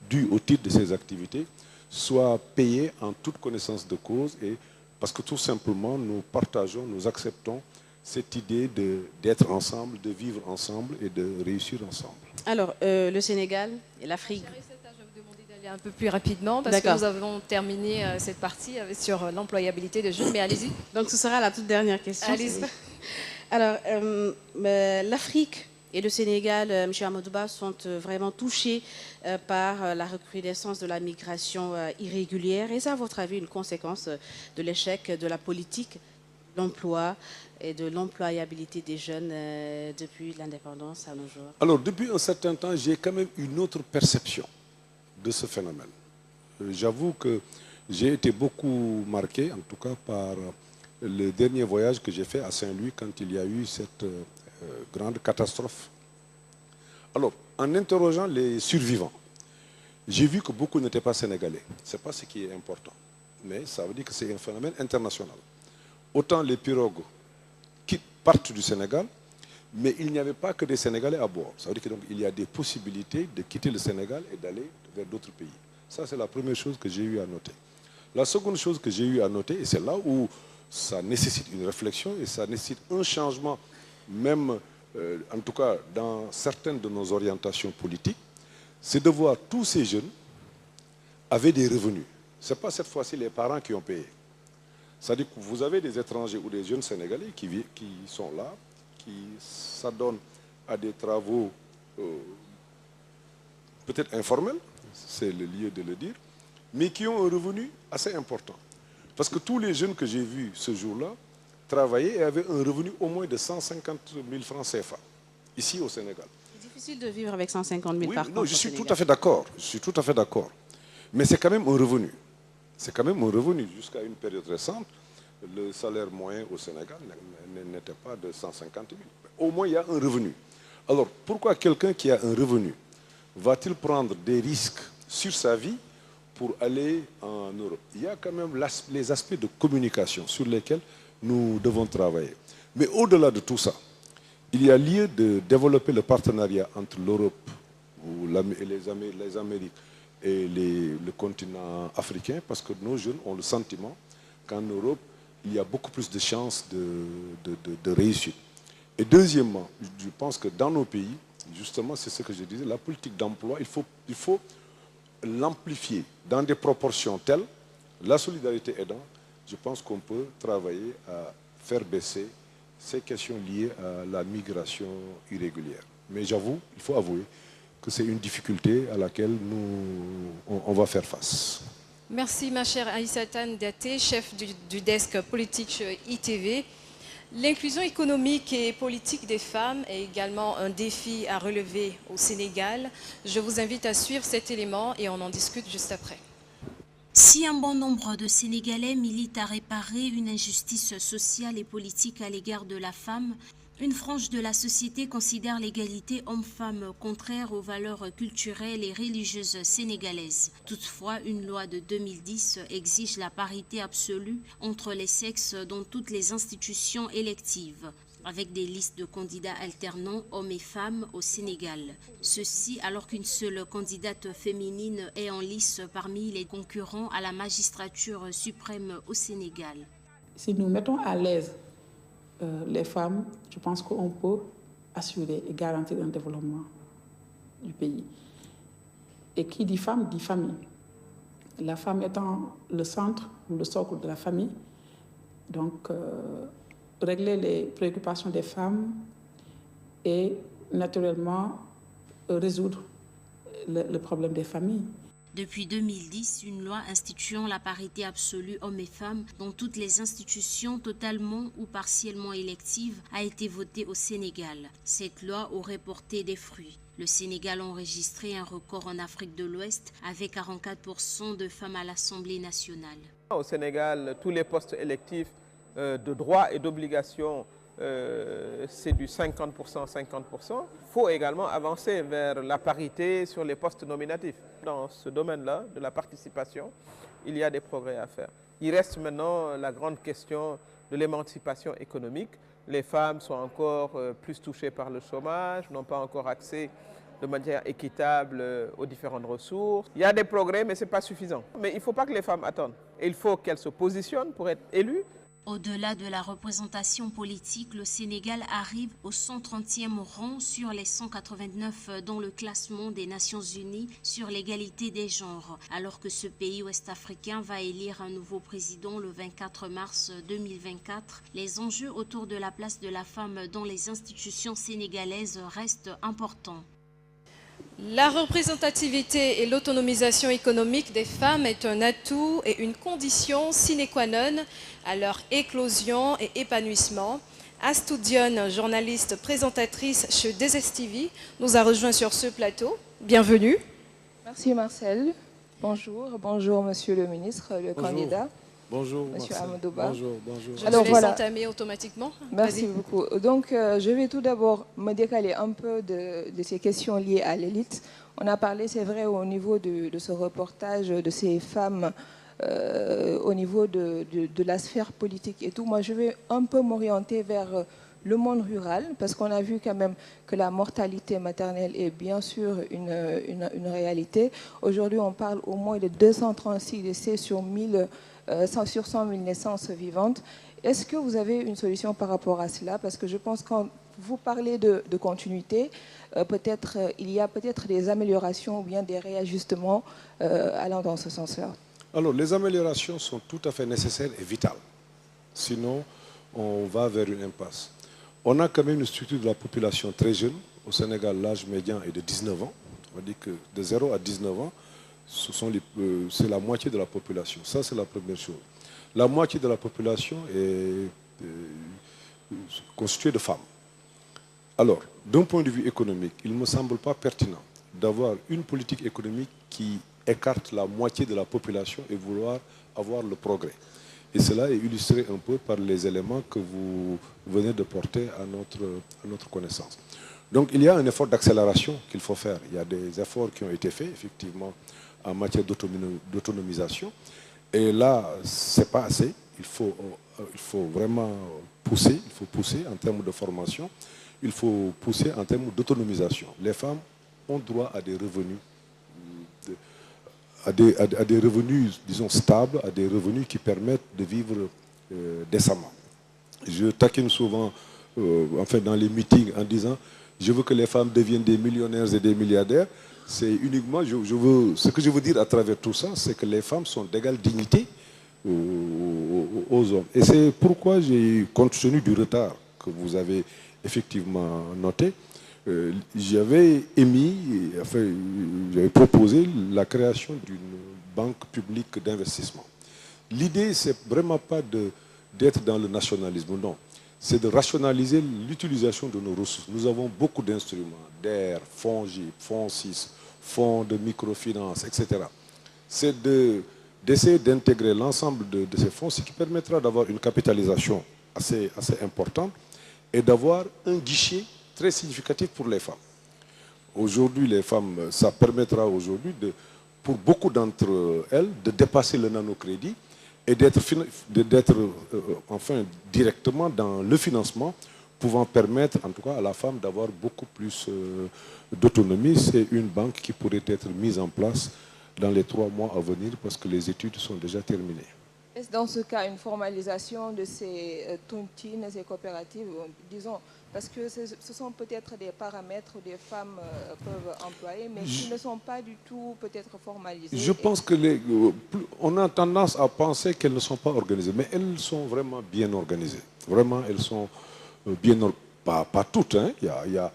Speaker 2: dues au titre de ces activités soient payées en toute connaissance de cause et parce que tout simplement nous partageons, nous acceptons cette idée d'être ensemble, de vivre ensemble et de réussir ensemble.
Speaker 9: Alors, le Sénégal et l'Afrique.
Speaker 1: Je vais vous demander d'aller un peu plus rapidement parce que nous avons terminé cette partie sur l'employabilité des jeunes, mais allez-y.
Speaker 9: Donc ce sera la toute dernière question.
Speaker 1: Allez-y.
Speaker 9: Alors, l'Afrique et le Sénégal, M. Amadou Ba, sont vraiment touchés par la recrudescence de la migration irrégulière. Est-ce à votre avis une conséquence de l'échec de la politique d'emploi et de l'employabilité des jeunes depuis l'indépendance à nos jours?
Speaker 2: Alors, depuis un certain temps, j'ai quand même une autre perception de ce phénomène. J'avoue que j'ai été beaucoup marqué, en tout cas par le dernier voyage que j'ai fait à Saint-Louis quand il y a eu cette grande catastrophe. Alors, en interrogeant les survivants, j'ai vu que beaucoup n'étaient pas sénégalais. Ce n'est pas ce qui est important. Mais ça veut dire que c'est un phénomène international. Autant les pirogues qui partent du Sénégal, mais il n'y avait pas que des Sénégalais à bord. Ça veut dire qu'il y a des possibilités de quitter le Sénégal et d'aller vers d'autres pays. Ça, c'est la première chose que j'ai eu à noter. La seconde chose que j'ai eu à noter, et c'est là où ça nécessite une réflexion et ça nécessite un changement, même en tout cas dans certaines de nos orientations politiques, c'est de voir tous ces jeunes avaient des revenus. Ce n'est pas cette fois-ci les parents qui ont payé. C'est-à-dire que vous avez des étrangers ou des jeunes Sénégalais qui sont là, qui s'adonnent à des travaux peut-être informels, c'est le lieu de le dire, mais qui ont un revenu assez important. Parce que tous les jeunes que j'ai vus ce jour-là travaillaient et avaient un revenu au moins de 150 000 francs CFA, ici au Sénégal.
Speaker 9: C'est difficile de vivre avec 150 000 par contre.
Speaker 2: Non, je suis tout à fait d'accord. Je suis tout à fait d'accord. Mais c'est quand même un revenu. C'est quand même un revenu. Jusqu'à une période récente, le salaire moyen au Sénégal n'était pas de 150 000. Au moins, il y a un revenu. Alors, pourquoi quelqu'un qui a un revenu va-t-il prendre des risques sur sa vie pour aller en Europe? Il y a quand même les aspects de communication sur lesquels nous devons travailler. Mais au-delà de tout ça, il y a lieu de développer le partenariat entre l'Europe, les Amériques et le continent africain, parce que nos jeunes ont le sentiment qu'en Europe, il y a beaucoup plus de chances de réussite. Et deuxièmement, je pense que dans nos pays, Justement, c'est ce que je disais, la politique d'emploi, il faut l'amplifier dans des proportions telles, la solidarité aidant, je pense qu'on peut travailler à faire baisser ces questions liées à la migration irrégulière. Mais j'avoue, il faut avouer que c'est une difficulté à laquelle on va faire face.
Speaker 1: Merci ma chère Aïssatane Daté, chef du desk politique ITV. L'inclusion économique et politique des femmes est également un défi à relever au Sénégal. Je vous invite à suivre cet élément et on en discute juste après.
Speaker 10: Si un bon nombre de Sénégalais militent à réparer une injustice sociale et politique à l'égard de la femme, une frange de la société considère l'égalité homme-femme contraire aux valeurs culturelles et religieuses sénégalaises. Toutefois, une loi de 2010 exige la parité absolue entre les sexes dans toutes les institutions électives, avec des listes de candidats alternants hommes et femmes au Sénégal. Ceci alors qu'une seule candidate féminine est en lice parmi les concurrents à la magistrature suprême au Sénégal.
Speaker 11: Si nous mettons à l'aise les femmes, je pense qu'on peut assurer et garantir un développement du pays. Et qui dit femme, dit famille. La femme étant le centre ou le socle de la famille, donc régler les préoccupations des femmes et naturellement résoudre le problème des familles.
Speaker 10: Depuis 2010, une loi instituant la parité absolue hommes et femmes dans toutes les institutions totalement ou partiellement électives a été votée au Sénégal. Cette loi aurait porté des fruits. Le Sénégal a enregistré un record en Afrique de l'Ouest avec 44% de femmes à l'Assemblée nationale.
Speaker 12: Au Sénégal, tous les postes électifs de droits et d'obligations, c'est du 50%, 50%. Il faut également avancer vers la parité sur les postes nominatifs. Dans ce domaine-là, de la participation, il y a des progrès à faire. Il reste maintenant la grande question de l'émancipation économique. Les femmes sont encore plus touchées par le chômage, n'ont pas encore accès de manière équitable aux différentes ressources. Il y a des progrès, mais ce n'est pas suffisant. Mais il ne faut pas que les femmes attendent. Et il faut qu'elles se positionnent pour être élues.
Speaker 10: Au-delà de la représentation politique, le Sénégal arrive au 130e rang sur les 189 dans le classement des Nations Unies sur l'égalité des genres, alors que ce pays ouest-africain va élire un nouveau président le 24 mars 2024. Les enjeux autour de la place de la femme dans les institutions sénégalaises restent importants.
Speaker 1: La représentativité et l'autonomisation économique des femmes est un atout et une condition sine qua non à leur éclosion et épanouissement. Astou Dione, journaliste présentatrice chez 2STV, nous a rejoint sur ce plateau. Bienvenue.
Speaker 13: Merci Marcel. Bonjour, bonjour Monsieur le ministre, le candidat.
Speaker 2: Bonjour,
Speaker 13: Monsieur
Speaker 2: Marcel.
Speaker 13: Amadou Ba.
Speaker 2: Bonjour, bonjour.
Speaker 1: Je vous laisse entamer automatiquement.
Speaker 13: Merci beaucoup. Donc, je vais tout d'abord me décaler un peu de ces questions liées à l'élite. On a parlé, c'est vrai, au niveau de ce reportage de ces femmes, au niveau de la sphère politique et tout. Moi, je vais un peu m'orienter vers le monde rural, parce qu'on a vu quand même que la mortalité maternelle est bien sûr une réalité. Aujourd'hui, on parle au moins de 236 décès sur 100 000 naissances vivantes. Est-ce que vous avez une solution par rapport à cela? Parce que je pense que quand vous parlez de continuité, il y a peut-être des améliorations ou bien des réajustements allant dans ce sens-là.
Speaker 2: Alors, les améliorations sont tout à fait nécessaires et vitales. Sinon, on va vers une impasse. On a quand même une structure de la population très jeune. Au Sénégal, l'âge médian est de 19 ans. On dit que de 0 à 19 ans, c'est la moitié de la population. Ça, c'est la première chose. La moitié de la population est constituée de femmes. Alors, d'un point de vue économique, il ne me semble pas pertinent d'avoir une politique économique qui écarte la moitié de la population et vouloir avoir le progrès. Et cela est illustré un peu par les éléments que vous venez de porter à notre connaissance. Donc il y a un effort d'accélération qu'il faut faire. Il y a des efforts qui ont été faits, effectivement, en matière d'autonomisation. Et là, ce n'est pas assez. Il faut vraiment pousser. Il faut pousser en termes de formation. Il faut pousser en termes d'autonomisation. Les femmes ont droit à des revenus, à des revenus, disons, stables, à des revenus qui permettent de vivre décemment. Je taquine souvent, dans les meetings, en disant je veux que les femmes deviennent des millionnaires et des milliardaires. C'est uniquement, ce que je veux dire à travers tout ça, c'est que les femmes sont d'égale dignité aux hommes. Et c'est pourquoi compte tenu du retard que vous avez effectivement noté, j'avais proposé la création d'une banque publique d'investissement. L'idée, c'est vraiment pas d'être dans le nationalisme, non. C'est de rationaliser l'utilisation de nos ressources. Nous avons beaucoup d'instruments, DER, fonds GIP, fonds 6, fonds de microfinance, etc. C'est d'essayer d'intégrer l'ensemble de ces fonds, ce qui permettra d'avoir une capitalisation assez importante et d'avoir un guichet très significatif pour les femmes. Aujourd'hui, les femmes, ça permettra aujourd'hui, pour beaucoup d'entre elles, de dépasser le nanocrédit et d'être enfin directement dans le financement, pouvant permettre en tout cas à la femme d'avoir beaucoup plus d'autonomie. C'est une banque qui pourrait être mise en place dans les 3 mois à venir parce que les études sont déjà terminées.
Speaker 13: Est-ce dans ce cas une formalisation de ces tontines, ces coopératives, disons, parce que ce sont peut-être des paramètres où des femmes peuvent employer, mais qui ne sont pas du tout peut-être formalisés.
Speaker 2: Je pense que on a tendance à penser qu'elles ne sont pas organisées, mais elles sont vraiment bien organisées. Vraiment, elles sont bien organisées. Pas toutes, hein. Il y a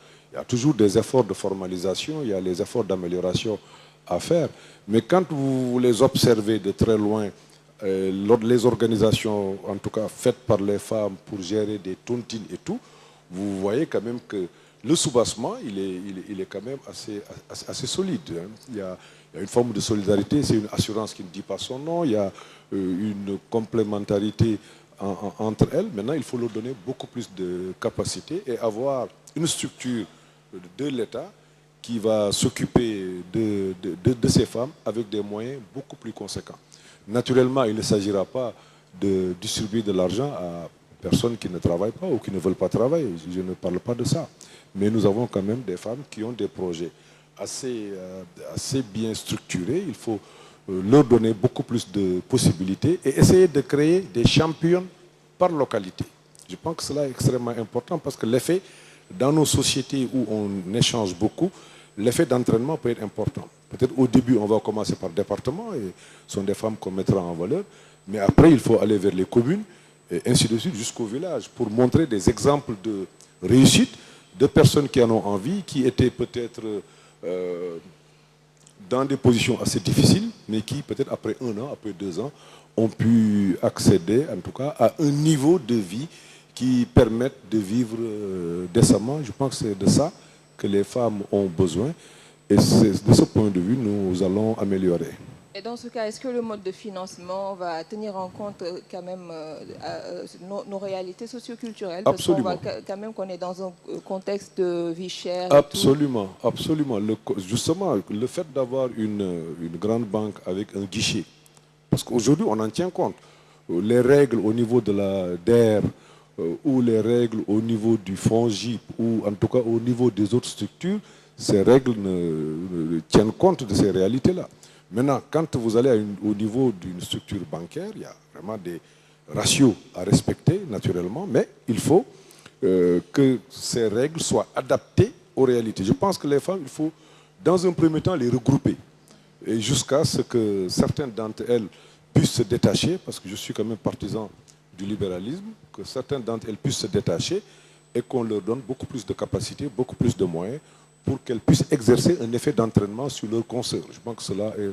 Speaker 2: toujours des efforts de formalisation, il y a les efforts d'amélioration à faire. Mais quand vous les observez de très loin, les organisations, en tout cas faites par les femmes pour gérer des tontines et tout, vous voyez quand même que le soubassement, il est quand même assez solide. Hein. Il y a une forme de solidarité, c'est une assurance qui ne dit pas son nom, il y a une complémentarité entre elles. Maintenant, il faut leur donner beaucoup plus de capacité et avoir une structure de l'État qui va s'occuper de ces femmes avec des moyens beaucoup plus conséquents. Naturellement, il ne s'agira pas de distribuer de l'argent à personnes qui ne travaillent pas ou qui ne veulent pas travailler. Je ne parle pas de ça. Mais nous avons quand même des femmes qui ont des projets assez bien structurés. Il faut leur donner beaucoup plus de possibilités et essayer de créer des champions par localité. Je pense que cela est extrêmement important parce que l'effet, dans nos sociétés où on échange beaucoup, l'effet d'entraînement peut être important. Peut-être au début, on va commencer par département et ce sont des femmes qu'on mettra en valeur. Mais après, il faut aller vers les communes et ainsi de suite jusqu'au village pour montrer des exemples de réussite de personnes qui en ont envie, qui étaient peut-être dans des positions assez difficiles, mais qui peut-être après 1 an, après 2 ans, ont pu accéder en tout cas à un niveau de vie qui permette de vivre décemment. Je pense que c'est de ça que les femmes ont besoin. Et c'est de ce point de vue nous allons améliorer.
Speaker 13: Et dans ce cas, est-ce que le mode de financement va tenir en compte quand même nos réalités socioculturelles?
Speaker 2: Absolument.
Speaker 13: Parce qu'on voit quand même qu'on est dans un contexte de vie chère.
Speaker 2: Absolument, absolument. Justement, le fait d'avoir une grande banque avec un guichet, parce qu'aujourd'hui on en tient compte. Les règles au niveau de la DER ou les règles au niveau du fonds GIP ou en tout cas au niveau des autres structures, ces règles ne tiennent compte de ces réalités-là. Maintenant, quand vous allez au niveau d'une structure bancaire, il y a vraiment des ratios à respecter naturellement, mais il faut que ces règles soient adaptées aux réalités. Je pense que les femmes, il faut dans un premier temps les regrouper et jusqu'à ce que certaines d'entre elles puissent se détacher, parce que je suis quand même partisan du libéralisme, que certaines d'entre elles puissent se détacher et qu'on leur donne beaucoup plus de capacités, beaucoup plus de moyens pour qu'elles puissent exercer un effet d'entraînement sur leurs consoeurs. Je pense que cela est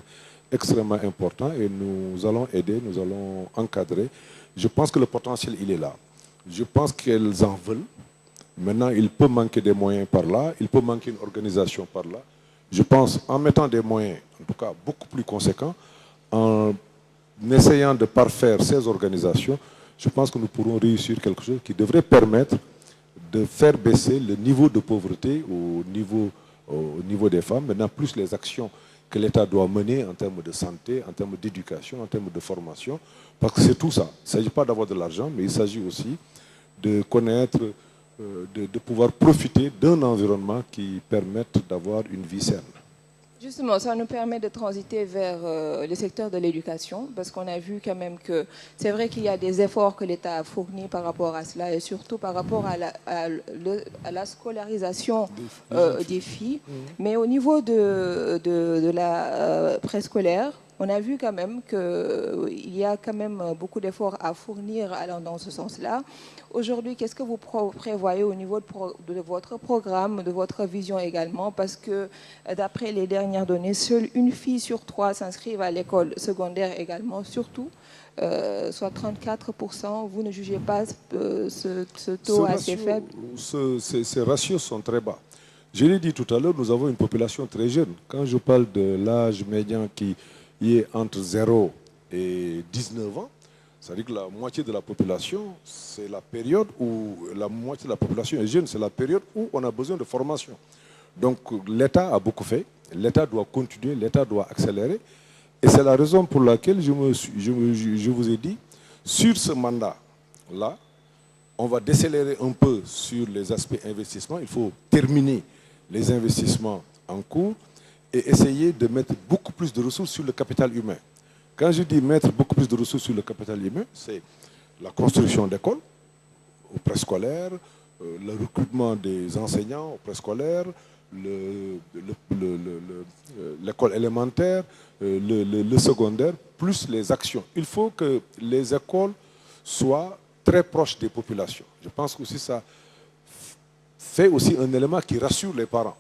Speaker 2: extrêmement important et nous allons aider, nous allons encadrer. Je pense que le potentiel, il est là. Je pense qu'elles en veulent. Maintenant, il peut manquer des moyens par là, il peut manquer une organisation par là. Je pense, en mettant des moyens, en tout cas beaucoup plus conséquents, en essayant de parfaire ces organisations, je pense que nous pourrons réussir quelque chose qui devrait permettre de faire baisser le niveau de pauvreté au niveau des femmes. Maintenant, plus les actions que l'État doit mener en termes de santé, en termes d'éducation, en termes de formation, parce que c'est tout ça. Il ne s'agit pas d'avoir de l'argent, mais il s'agit aussi de connaître, de pouvoir profiter d'un environnement qui permette d'avoir une vie saine.
Speaker 13: Justement, ça nous permet de transiter vers le secteur de l'éducation, parce qu'on a vu quand même que c'est vrai qu'il y a des efforts que l'État a fournis par rapport à cela, et surtout par rapport à la scolarisation des filles. Mais au niveau de la préscolaire, on a vu quand même qu'il y a quand même beaucoup d'efforts à fournir allant dans ce sens-là. Aujourd'hui, qu'est-ce que vous prévoyez au niveau de votre programme, de votre vision également? Parce que d'après les dernières données, seule une fille sur 3 s'inscrivent à l'école secondaire également, surtout, soit 34%. Vous ne jugez pas ce taux assez faible?
Speaker 2: Ces ratios sont très bas. Je l'ai dit tout à l'heure, nous avons une population très jeune. Quand je parle de l'âge médian qui est entre 0 et 19 ans, c'est-à-dire que la moitié de la population, c'est la période où la moitié de la population est jeune, c'est la période où on a besoin de formation. Donc l'État a beaucoup fait, l'État doit continuer, l'État doit accélérer. Et c'est la raison pour laquelle je vous ai dit, sur ce mandat-là, on va décélérer un peu sur les aspects investissement. Il faut terminer les investissements en cours et essayer de mettre beaucoup plus de ressources sur le capital humain. Quand je dis mettre beaucoup plus de ressources sur le capital humain, c'est la construction d'écoles au préscolaire, le recrutement des enseignants au préscolaire, l'école élémentaire, le secondaire, plus les actions. Il faut que les écoles soient très proches des populations. Je pense que aussi ça fait aussi un élément qui rassure les parents.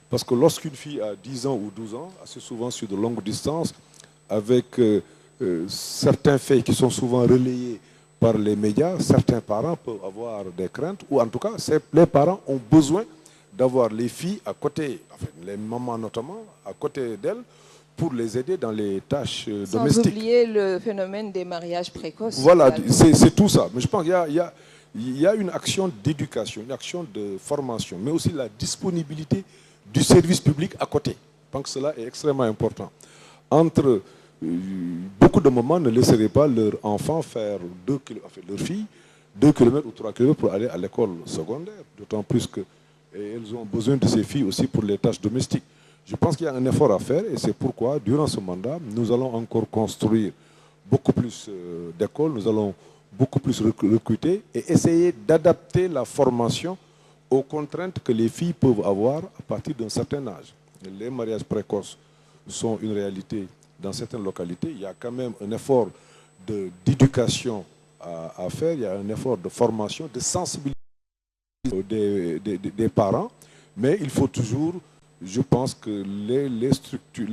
Speaker 2: Parce que lorsqu'une fille a 10 ans ou 12 ans, assez souvent sur de longues distances, avec certains faits qui sont souvent relayés par les médias, certains parents peuvent avoir des craintes, ou en tout cas, les parents ont besoin d'avoir les filles à côté, enfin, les mamans notamment, à côté d'elles, pour les aider dans les tâches domestiques.
Speaker 13: Sans oublier le phénomène des mariages précoces.
Speaker 2: Voilà, c'est tout ça. Mais je pense qu'il y a une action d'éducation, une action de formation, mais aussi la disponibilité du service public à côté. Je pense que cela est extrêmement important. Beaucoup de mamans ne laisseraient pas leurs enfants faire leurs filles 2 km ou 3 km pour aller à l'école secondaire, d'autant plus qu'elles ont besoin de ces filles aussi pour les tâches domestiques. Je pense qu'il y a un effort à faire et c'est pourquoi, durant ce mandat, nous allons encore construire beaucoup plus d'écoles, nous allons beaucoup plus recruter et essayer d'adapter la formation aux contraintes que les filles peuvent avoir à partir d'un certain âge. Les mariages précoces sont une réalité dans certaines localités. Il y a quand même un effort d'éducation à faire, il y a un effort de formation, de sensibilisation des parents, mais il faut toujours, je pense, que les structures,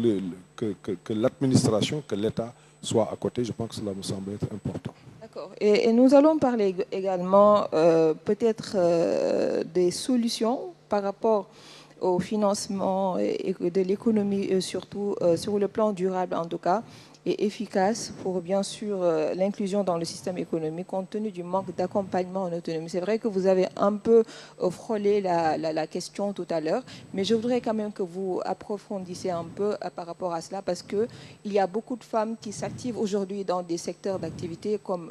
Speaker 2: que l'administration, que l'État soit à côté. Je pense que cela me semble être important.
Speaker 13: D'accord. Et nous allons parler également peut-être des solutions par rapport au financement et de l'économie, surtout sur le plan durable en tout cas, et efficace pour bien sûr l'inclusion dans le système économique compte tenu du manque d'accompagnement en autonomie. C'est vrai que vous avez un peu frôlé la question tout à l'heure, mais je voudrais quand même que vous approfondissiez un peu par rapport à cela parce qu'il y a beaucoup de femmes qui s'activent aujourd'hui dans des secteurs d'activité comme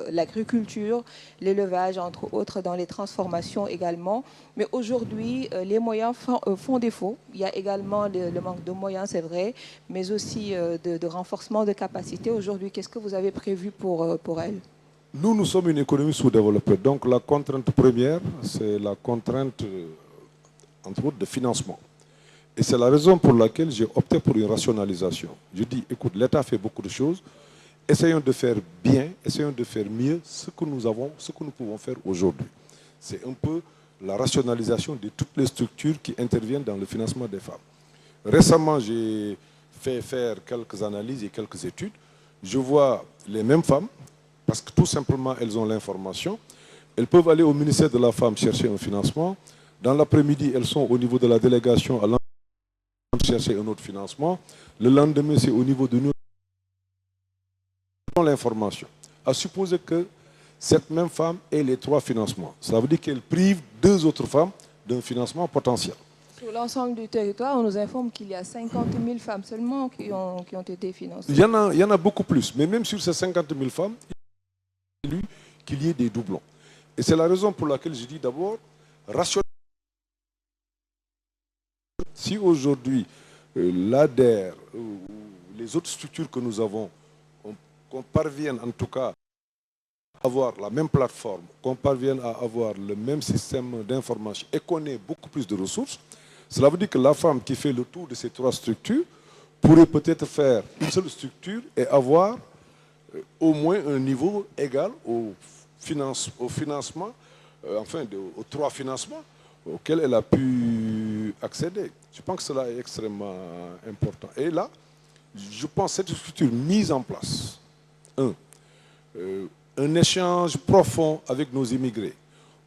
Speaker 13: l'agriculture, l'élevage, entre autres, dans les transformations également. Mais aujourd'hui, les moyens font défaut. Il y a également le manque de moyens, c'est vrai, mais aussi de renforcement de capacité. Aujourd'hui, qu'est-ce que vous avez prévu pour elle?
Speaker 2: Nous sommes une économie sous-développée. Donc la contrainte première, c'est la contrainte, entre autres, de financement. Et c'est la raison pour laquelle j'ai opté pour une rationalisation. Je dis, écoute, l'État fait beaucoup de choses. Essayons de faire bien, essayons de faire mieux ce que nous pouvons faire aujourd'hui. C'est un peu la rationalisation de toutes les structures qui interviennent dans le financement des femmes. Récemment, j'ai fait faire quelques analyses et quelques études. Je vois les mêmes femmes, parce que tout simplement, elles ont l'information. Elles peuvent aller au ministère de la Femme chercher un financement. Dans l'après-midi, elles sont au niveau de la délégation à l'entreprise chercher un autre financement. Le lendemain, c'est au niveau de nous. Elles ont l'information. À supposer que cette même femme ait les 3 financements. Cela veut dire qu'elle prive 2 autres femmes d'un financement potentiel.
Speaker 13: Sur l'ensemble du territoire, on nous informe qu'il y a 50 000 femmes seulement qui ont été financées.
Speaker 2: Il y en a beaucoup plus. Mais même sur ces 50 000 femmes, il y a qu'il y ait des doublons. Et c'est la raison pour laquelle je dis d'abord, rationaliser. Si aujourd'hui, l'ADER, ou les autres structures que nous avons, qu'on parvienne en tout cas à avoir la même plateforme, qu'on parvienne à avoir le même système d'information et qu'on ait beaucoup plus de ressources, cela veut dire que la femme qui fait le tour de ces 3 structures pourrait peut-être faire une seule structure et avoir au moins un niveau égal au financement, enfin aux 3 financements auxquels elle a pu accéder. Je pense que cela est extrêmement important. Et là, je pense que cette structure mise en place, un échange profond avec nos immigrés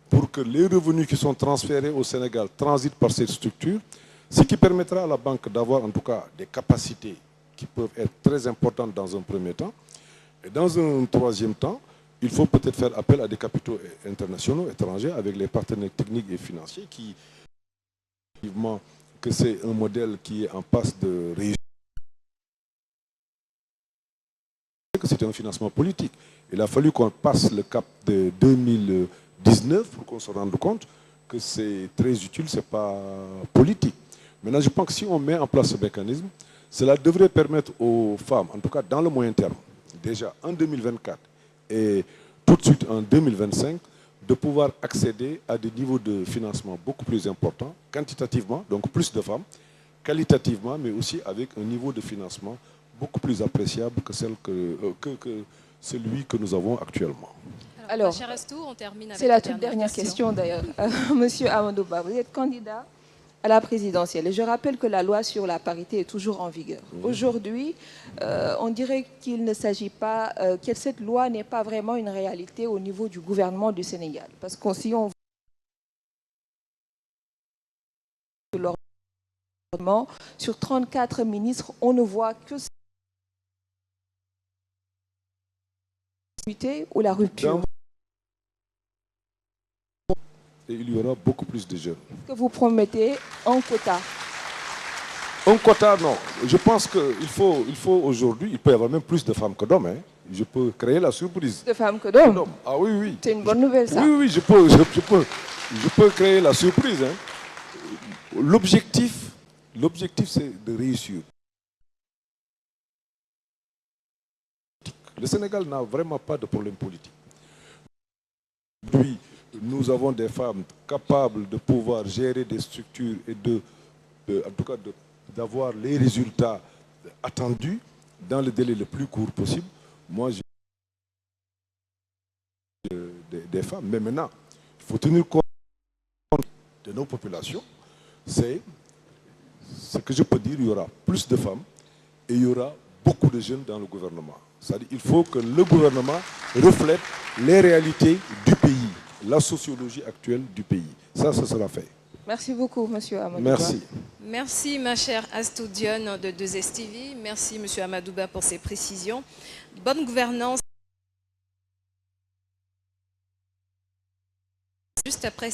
Speaker 2: pour que les revenus qui sont transférés au Sénégal transitent par cette structure, ce qui permettra à la banque d'avoir en tout cas des capacités qui peuvent être très importantes dans un premier temps. Et dans un troisième temps, il faut peut-être faire appel à des capitaux internationaux, étrangers, avec les partenaires techniques et financiers qui, effectivement, que c'est un modèle qui est en passe de réussir. C'est un financement politique. Il a fallu qu'on passe le cap de 2019 pour qu'on se rende compte que c'est très utile, ce n'est pas politique. Maintenant, je pense que si on met en place ce mécanisme, cela devrait permettre aux femmes, en tout cas dans le moyen terme, déjà en 2024 et tout de suite en 2025, de pouvoir accéder à des niveaux de financement beaucoup plus importants, quantitativement, donc plus de femmes, qualitativement, mais aussi avec un niveau de financement beaucoup plus appréciable que celui que nous avons actuellement.
Speaker 13: Alors, c'est la toute dernière question d'ailleurs. Monsieur Amadou Ba, vous êtes candidat à la présidentielle. Et je rappelle que la loi sur la parité est toujours en vigueur. Aujourd'hui, on dirait qu'il ne s'agit pas, que cette loi n'est pas vraiment une réalité au niveau du gouvernement du Sénégal. Parce que si on voit sur 34 ministres, on ne voit que ou la rupture.
Speaker 2: Et il y aura beaucoup plus de jeunes.
Speaker 13: Que vous promettez un quota?
Speaker 2: Un quota, non. Je pense qu'il faut aujourd'hui, il peut y avoir même plus de femmes que d'hommes. Hein. Je peux créer la surprise.
Speaker 13: De femmes que d'hommes?
Speaker 2: Ah oui, oui.
Speaker 13: C'est une bonne nouvelle, ça.
Speaker 2: Oui, oui, je peux créer la surprise. Hein. L'objectif, c'est de réussir. Le Sénégal n'a vraiment pas de problème politique. Aujourd'hui, nous avons des femmes capables de pouvoir gérer des structures et en tout cas d'avoir les résultats attendus dans le délai le plus court possible. Moi, j'ai des femmes, mais maintenant, il faut tenir compte de nos populations. C'est ce que je peux dire, il y aura plus de femmes et il y aura beaucoup de jeunes dans le gouvernement. C'est-à-dire qu'il faut que le gouvernement reflète les réalités du pays, la sociologie actuelle du pays. Ça sera fait.
Speaker 13: Merci beaucoup, monsieur Amadou Ba.
Speaker 2: Merci.
Speaker 1: Merci, ma chère Astou Dione de 2STV. Merci, monsieur Amadou Ba, pour ces précisions. Bonne gouvernance. Juste après.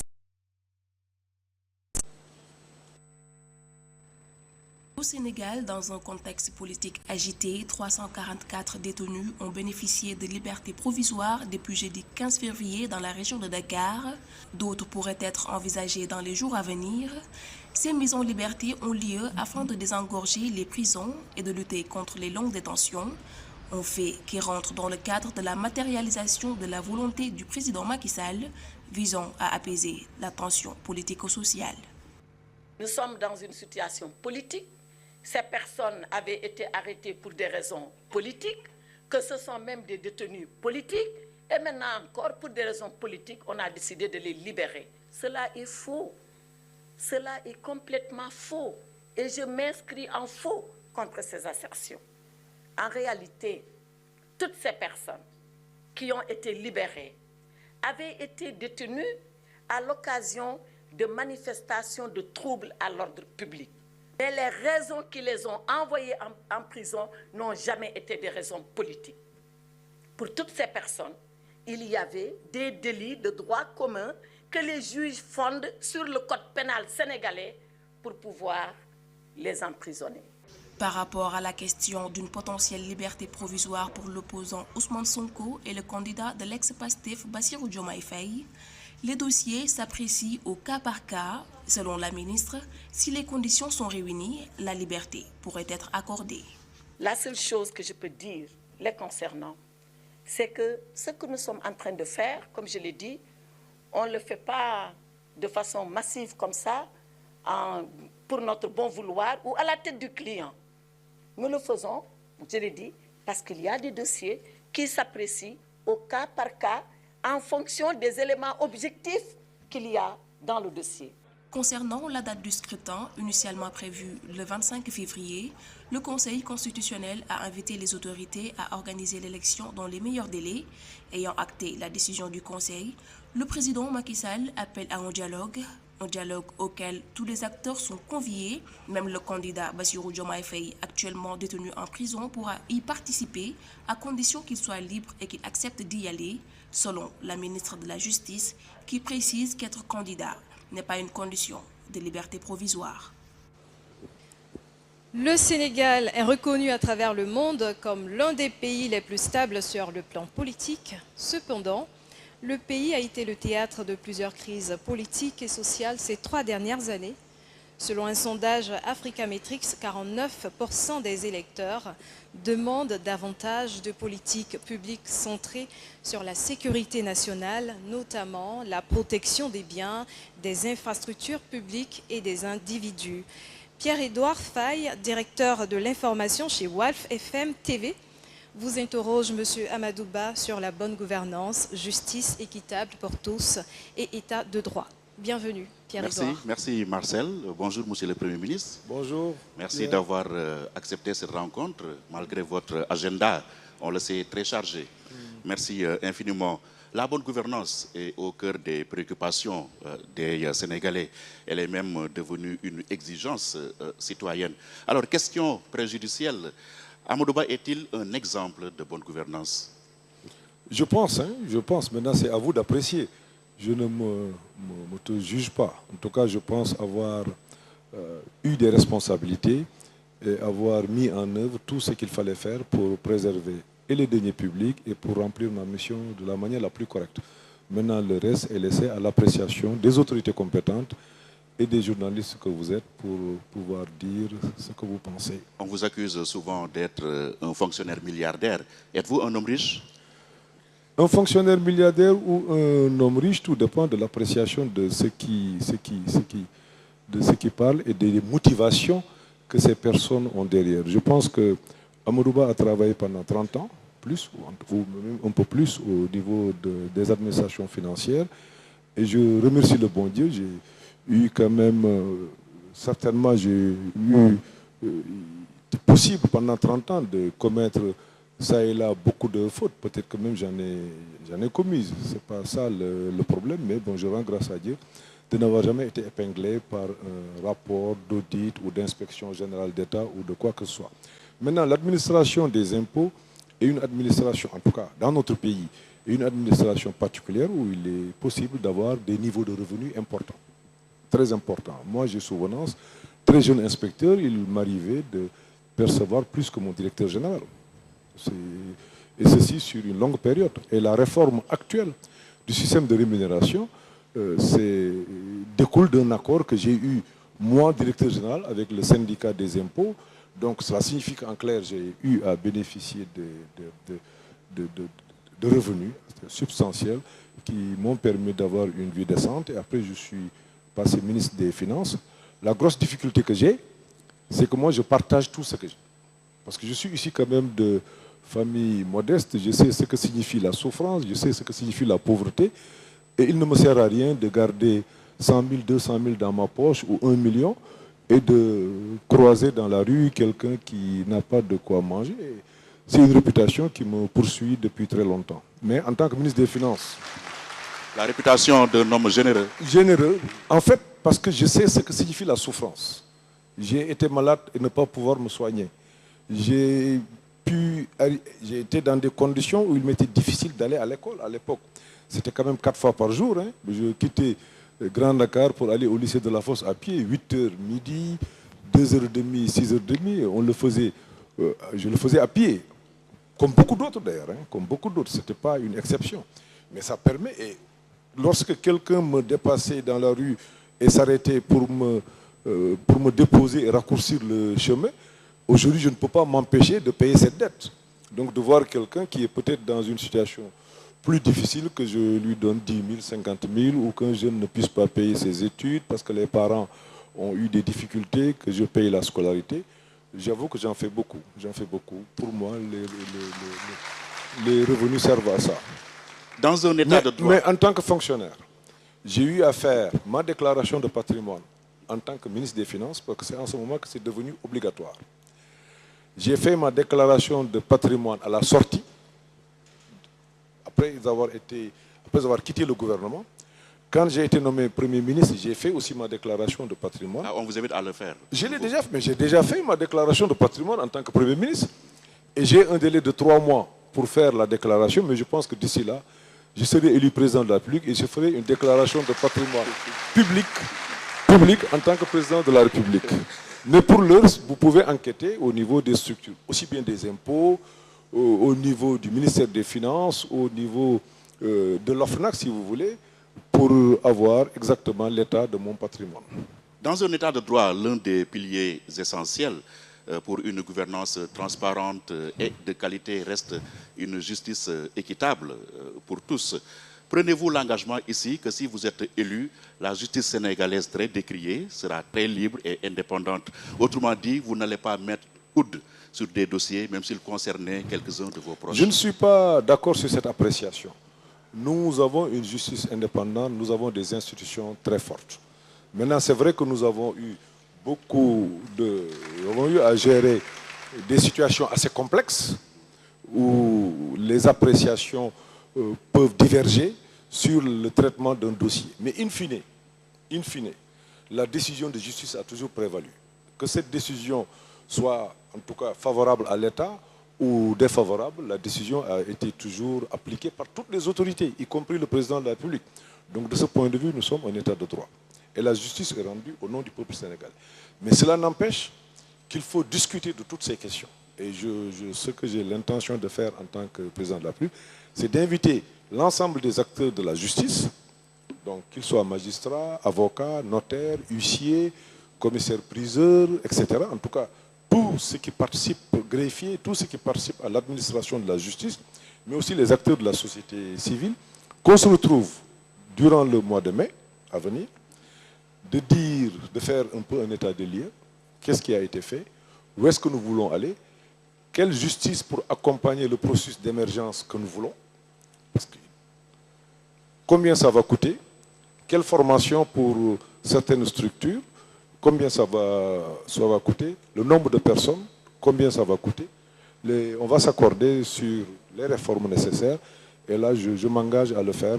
Speaker 14: Au Sénégal, dans un contexte politique agité, 344 détenus ont bénéficié de liberté provisoire depuis jeudi 15 février dans la région de Dakar. D'autres pourraient être envisagées dans les jours à venir. Ces mises en liberté ont lieu afin de désengorger les prisons et de lutter contre les longues détentions. Un fait qui rentre dans le cadre de la matérialisation de la volonté du président Macky Sall visant à apaiser la tension politico-sociale.
Speaker 15: Nous sommes dans une situation politique. Ces personnes avaient été arrêtées pour des raisons politiques, que ce sont même des détenus politiques, et maintenant encore pour des raisons politiques, on a décidé de les libérer. Cela est faux. Cela est complètement faux. Et je m'inscris en faux contre ces assertions. En réalité, toutes ces personnes qui ont été libérées avaient été détenues à l'occasion de manifestations de troubles à l'ordre public. Mais les raisons qui les ont envoyés en prison n'ont jamais été des raisons politiques. Pour toutes ces personnes, il y avait des délits de droit commun que les juges fondent sur le code pénal sénégalais pour pouvoir les emprisonner.
Speaker 14: Par rapport à la question d'une potentielle liberté provisoire pour l'opposant Ousmane Sonko et le candidat de l'ex-Pastef Bassirou Diomaye Faye, Les dossiers s'apprécient au cas par cas. Selon la ministre, si les conditions sont réunies, la liberté pourrait être accordée.
Speaker 15: La seule chose que je peux dire les concernant, c'est que ce que nous sommes en train de faire, comme je l'ai dit, on ne le fait pas de façon massive comme ça, pour notre bon vouloir ou à la tête du client. Nous le faisons, je l'ai dit, parce qu'il y a des dossiers qui s'apprécient au cas par cas en fonction des éléments objectifs qu'il y a dans le dossier.
Speaker 14: Concernant la date du scrutin, initialement prévue le 25 février, le Conseil constitutionnel a invité les autorités à organiser l'élection dans les meilleurs délais. Ayant acté la décision du Conseil, le président Macky Sall appelle à un dialogue auquel tous les acteurs sont conviés. Même le candidat Bassirou Diomaye Faye, actuellement détenu en prison, pourra y participer à condition qu'il soit libre et qu'il accepte d'y aller, selon la ministre de la Justice, qui précise qu'être candidat n'est pas une condition de liberté provisoire.
Speaker 1: Le Sénégal est reconnu à travers le monde comme l'un des pays les plus stables sur le plan politique. Cependant, le pays a été le théâtre de plusieurs crises politiques et sociales ces 3 dernières années. Selon un sondage Africametrix, 49% des électeurs demandent davantage de politiques publiques centrées sur la sécurité nationale, notamment la protection des biens, des infrastructures publiques et des individus. Pierre-Édouard Faye, directeur de l'information chez Walf FM TV, vous interroge M. Amadouba sur la bonne gouvernance, justice équitable pour tous et état de droit. Bienvenue, Pierre-Édouard.
Speaker 16: Merci Marcel. Bonjour, Monsieur le Premier ministre.
Speaker 2: Bonjour.
Speaker 16: Merci d'avoir accepté cette rencontre, malgré votre agenda, on le sait, très chargé. Merci infiniment. La bonne gouvernance est au cœur des préoccupations des Sénégalais. Elle est même devenue une exigence citoyenne. Alors, question préjudicielle. Amadouba est-il un exemple de bonne gouvernance?
Speaker 2: Je pense. Maintenant, c'est à vous d'apprécier. Je ne me te juge pas. En tout cas, je pense avoir eu des responsabilités et avoir mis en œuvre tout ce qu'il fallait faire pour préserver et les deniers publics et pour remplir ma mission de la manière la plus correcte. Maintenant, le reste est laissé à l'appréciation des autorités compétentes et des journalistes que vous êtes pour pouvoir dire ce que vous pensez.
Speaker 16: On vous accuse souvent d'être un fonctionnaire milliardaire. Êtes-vous un homme riche?
Speaker 2: Un fonctionnaire milliardaire ou un homme riche, tout dépend de l'appréciation de ceux qui parlent et des motivations que ces personnes ont derrière. Je pense que Amadouba a travaillé pendant 30 ans, plus, ou même un peu plus au niveau des administrations financières. Et je remercie le bon Dieu. J'ai eu quand même, certainement, j'ai eu possible pendant 30 ans de commettre ça et là beaucoup de fautes. Peut-être que même j'en ai commises. Ce n'est pas ça le problème, mais bon, je rends grâce à Dieu de n'avoir jamais été épinglé par un rapport d'audit ou d'inspection générale d'État ou de quoi que ce soit. Maintenant, l'administration des impôts est une administration, en tout cas dans notre pays, une administration particulière où il est possible d'avoir des niveaux de revenus importants, très importants. Moi, j'ai souvenance, très jeune inspecteur, il m'arrivait de percevoir plus que mon directeur général. Et ceci sur une longue période. Et la réforme actuelle du système de rémunération découle d'un accord que j'ai eu, moi, directeur général, avec le syndicat des impôts. Donc cela signifie qu'en clair, j'ai eu à bénéficier de revenus substantiels qui m'ont permis d'avoir une vie décente. Et après, je suis passé ministre des Finances. La grosse difficulté que j'ai, c'est que moi, je partage tout ce que j'ai. Parce que je suis ici quand même de famille modeste, je sais ce que signifie la souffrance, je sais ce que signifie la pauvreté. Et il ne me sert à rien de garder 100 000, 200 000 dans ma poche ou 1 million et de croiser dans la rue quelqu'un qui n'a pas de quoi manger. C'est une réputation qui me poursuit depuis très longtemps. Mais en tant que ministre des Finances...
Speaker 16: La réputation d'un homme généreux.
Speaker 2: Généreux, en fait, parce que je sais ce que signifie la souffrance. J'ai été malade et ne pas pouvoir me soigner. J'ai été dans des conditions où il m'était difficile d'aller à l'école à l'époque. C'était quand même 4 fois par jour. Hein. Je quittais Grand Dakar pour aller au lycée de la Fosse à pied, 8h midi, 2h30, 6h30. On le faisait, je le faisais à pied, comme beaucoup d'autres d'ailleurs. Hein, comme beaucoup d'autres, ce n'était pas une exception. Mais ça permet, et lorsque quelqu'un me dépassait dans la rue et s'arrêtait pour me déposer et raccourcir le chemin, aujourd'hui, je ne peux pas m'empêcher de payer cette dette. Donc de voir quelqu'un qui est peut-être dans une situation plus difficile, que je lui donne 10 000, 50 000, ou qu'un jeune ne puisse pas payer ses études parce que les parents ont eu des difficultés, que je paye la scolarité, j'avoue que j'en fais beaucoup. J'en fais beaucoup. Pour moi, les revenus servent à ça.
Speaker 16: Dans un état de droit.
Speaker 2: Mais en tant que fonctionnaire, j'ai eu à faire ma déclaration de patrimoine en tant que ministre des Finances, parce que c'est en ce moment que c'est devenu obligatoire. J'ai fait ma déclaration de patrimoine à la sortie, après avoir quitté le gouvernement. Quand j'ai été nommé Premier ministre, j'ai fait aussi ma déclaration de patrimoine.
Speaker 16: Ah, on vous invite à le faire.
Speaker 2: Je l'ai déjà fait, mais j'ai déjà fait ma déclaration de patrimoine en tant que Premier ministre. Et j'ai un délai de 3 mois pour faire la déclaration, mais je pense que d'ici là, je serai élu président de la République et je ferai une déclaration de patrimoine public en tant que président de la République. Mais pour l'heure, vous pouvez enquêter au niveau des structures, aussi bien des impôts, au niveau du ministère des Finances, au niveau de l'OFNAC, si vous voulez, pour avoir exactement l'état de mon patrimoine.
Speaker 16: Dans un état de droit, l'un des piliers essentiels pour une gouvernance transparente et de qualité reste une justice équitable pour tous. Prenez-vous l'engagement ici que si vous êtes élu, la justice sénégalaise très décriée sera très libre et indépendante. Autrement dit, vous n'allez pas mettre coude sur des dossiers, même s'ils concernaient quelques-uns de vos proches.
Speaker 2: Je ne suis pas d'accord sur cette appréciation. Nous avons une justice indépendante, nous avons des institutions très fortes. Maintenant, c'est vrai que nous avons eu à gérer des situations assez complexes où les appréciations peuvent diverger sur le traitement d'un dossier. Mais in fine, la décision de justice a toujours prévalu. Que cette décision soit en tout cas favorable à l'État ou défavorable, la décision a été toujours appliquée par toutes les autorités, y compris le président de la République. Donc de ce point de vue, nous sommes un État de droit. Et la justice est rendue au nom du peuple sénégalais. Mais cela n'empêche qu'il faut discuter de toutes ces questions. Et ce que j'ai l'intention de faire en tant que président de la République, c'est d'inviter l'ensemble des acteurs de la justice, donc qu'ils soient magistrats, avocats, notaires, huissiers, commissaires-priseurs, etc. En tout cas, tous ceux qui participent, greffiers, tous ceux qui participent à l'administration de la justice, mais aussi les acteurs de la société civile, qu'on se retrouve durant le mois de mai à venir, de faire un peu un état des lieux, qu'est-ce qui a été fait, où est-ce que nous voulons aller, quelle justice pour accompagner le processus d'émergence que nous voulons, parce que combien ça va coûter, quelle formation pour certaines structures, combien ça va coûter, le nombre de personnes, combien ça va coûter. On va s'accorder sur les réformes nécessaires et là je m'engage à le faire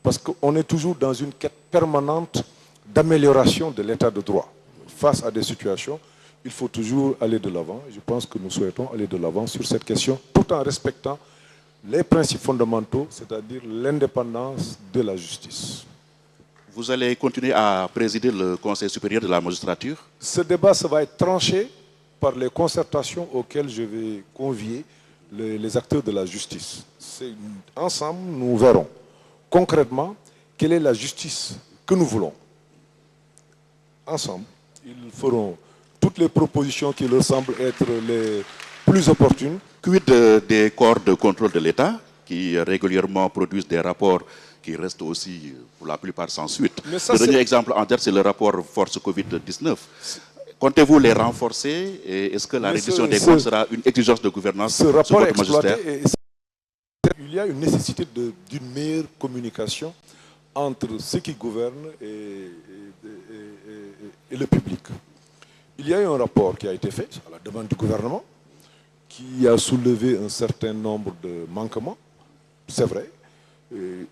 Speaker 2: parce qu'on est toujours dans une quête permanente d'amélioration de l'état de droit. Face à des situations, il faut toujours aller de l'avant. Je pense que nous souhaitons aller de l'avant sur cette question tout en respectant les principes fondamentaux, c'est-à-dire l'indépendance de la justice.
Speaker 16: Vous allez continuer à présider le Conseil supérieur de la magistrature?
Speaker 2: Ce débat, ça va être tranché par les concertations auxquelles je vais convier les acteurs de la justice. Ensemble, nous verrons concrètement quelle est la justice que nous voulons. Ensemble, ils feront toutes les propositions qui leur semblent être les plus opportunes.
Speaker 16: Quid des corps de contrôle de l'État qui régulièrement produisent des rapports qui restent aussi pour la plupart sans suite? Le dernier exemple en tête, c'est le rapport Force Covid-19. Comptez-vous les renforcer et est-ce que la reddition des comptes sera une exigence de gouvernance
Speaker 2: sur votre magistère? Il y a une nécessité d'une meilleure communication entre ceux qui gouvernent et le public. Il y a eu un rapport qui a été fait à la demande du gouvernement qui a soulevé un certain nombre de manquements, c'est vrai.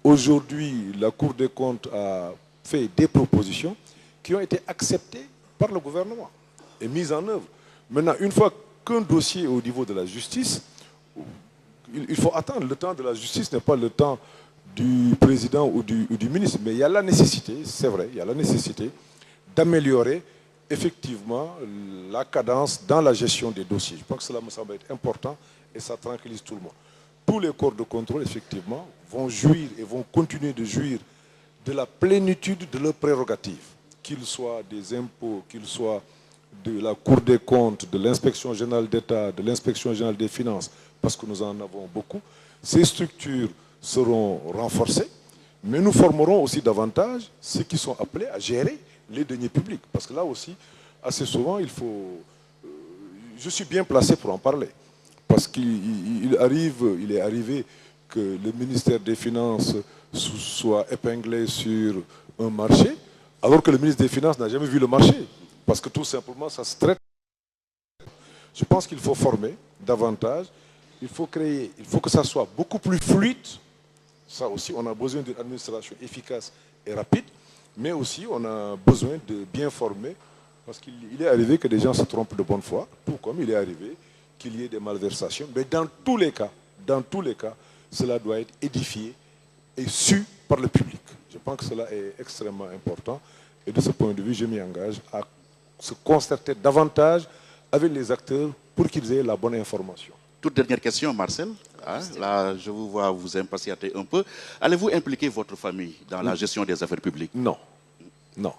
Speaker 2: Aujourd'hui, la Cour des comptes a fait des propositions qui ont été acceptées par le gouvernement et mises en œuvre. Maintenant, une fois qu'un dossier est au niveau de la justice, il faut attendre. Le temps de la justice n'est pas le temps du président ou du ministre, mais il y a la nécessité, c'est vrai, il y a la nécessité d'améliorer effectivement la cadence dans la gestion des dossiers. Je pense que cela me semble être important et ça tranquillise tout le monde. tous les corps de contrôle, effectivement, vont jouir et vont continuer de jouir de la plénitude de leurs prérogatives, qu'ils soient des impôts, qu'ils soient de la Cour des comptes, de l'inspection générale d'État, de l'inspection générale des finances, parce que nous en avons beaucoup. Ces structures seront renforcées, mais nous formerons aussi davantage ceux qui sont appelés à gérer les deniers publics. Parce que là aussi, assez souvent, il faut... Je suis bien placé pour en parler. Parce qu'il est arrivé que le ministère des Finances soit épinglé sur un marché, alors que le ministre des Finances n'a jamais vu le marché. Parce que tout simplement, ça se traite. Je pense qu'il faut former davantage. Il faut créer, il faut que ça soit beaucoup plus fluide. Ça aussi, on a besoin d'une administration efficace et rapide. Mais aussi, on a besoin de bien former. Parce qu'il est arrivé que des gens se trompent de bonne foi, tout comme il est arrivé qu'il y ait des malversations. Mais dans tous les cas, cela doit être édifié et su par le public. Je pense que cela est extrêmement important. Et de ce point de vue, je m'y engage à se concerter davantage avec les acteurs pour qu'ils aient la bonne information.
Speaker 16: Toute dernière question, Marcel. Là, je vous vois vous impatienter un peu. Allez-vous impliquer votre famille dans la gestion des affaires publiques?
Speaker 2: Non. Non.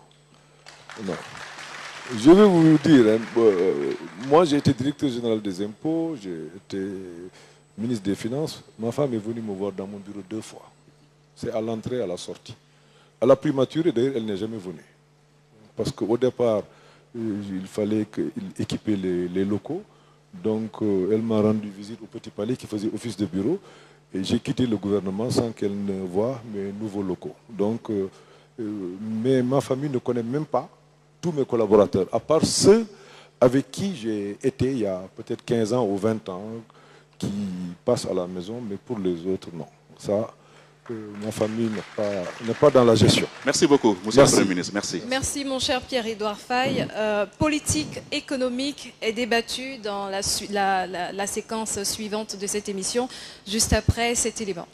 Speaker 2: Non. Je vais vous dire, moi j'ai été directeur général des impôts, j'ai été ministre des Finances. Ma femme est venue me voir dans mon bureau 2 fois. C'est à l'entrée et à la sortie. À la primature, et d'ailleurs, elle n'est jamais venue. Parce qu'au départ, il fallait équiper les locaux. Donc, elle m'a rendu visite au Petit Palais qui faisait office de bureau. Et j'ai quitté le gouvernement sans qu'elle ne voie mes nouveaux locaux. Donc, mais ma famille ne connaît même pas tous mes collaborateurs, à part ceux avec qui j'ai été il y a peut-être 15 ans ou 20 ans, qui passent à la maison, mais pour les autres, non. Ça, ma famille n'est pas dans la gestion.
Speaker 16: Merci beaucoup, monsieur le Premier ministre. Merci.
Speaker 1: Merci, mon cher Pierre-Édouard Faye. Politique économique est débattue dans la séquence suivante de cette émission, juste après cet élément.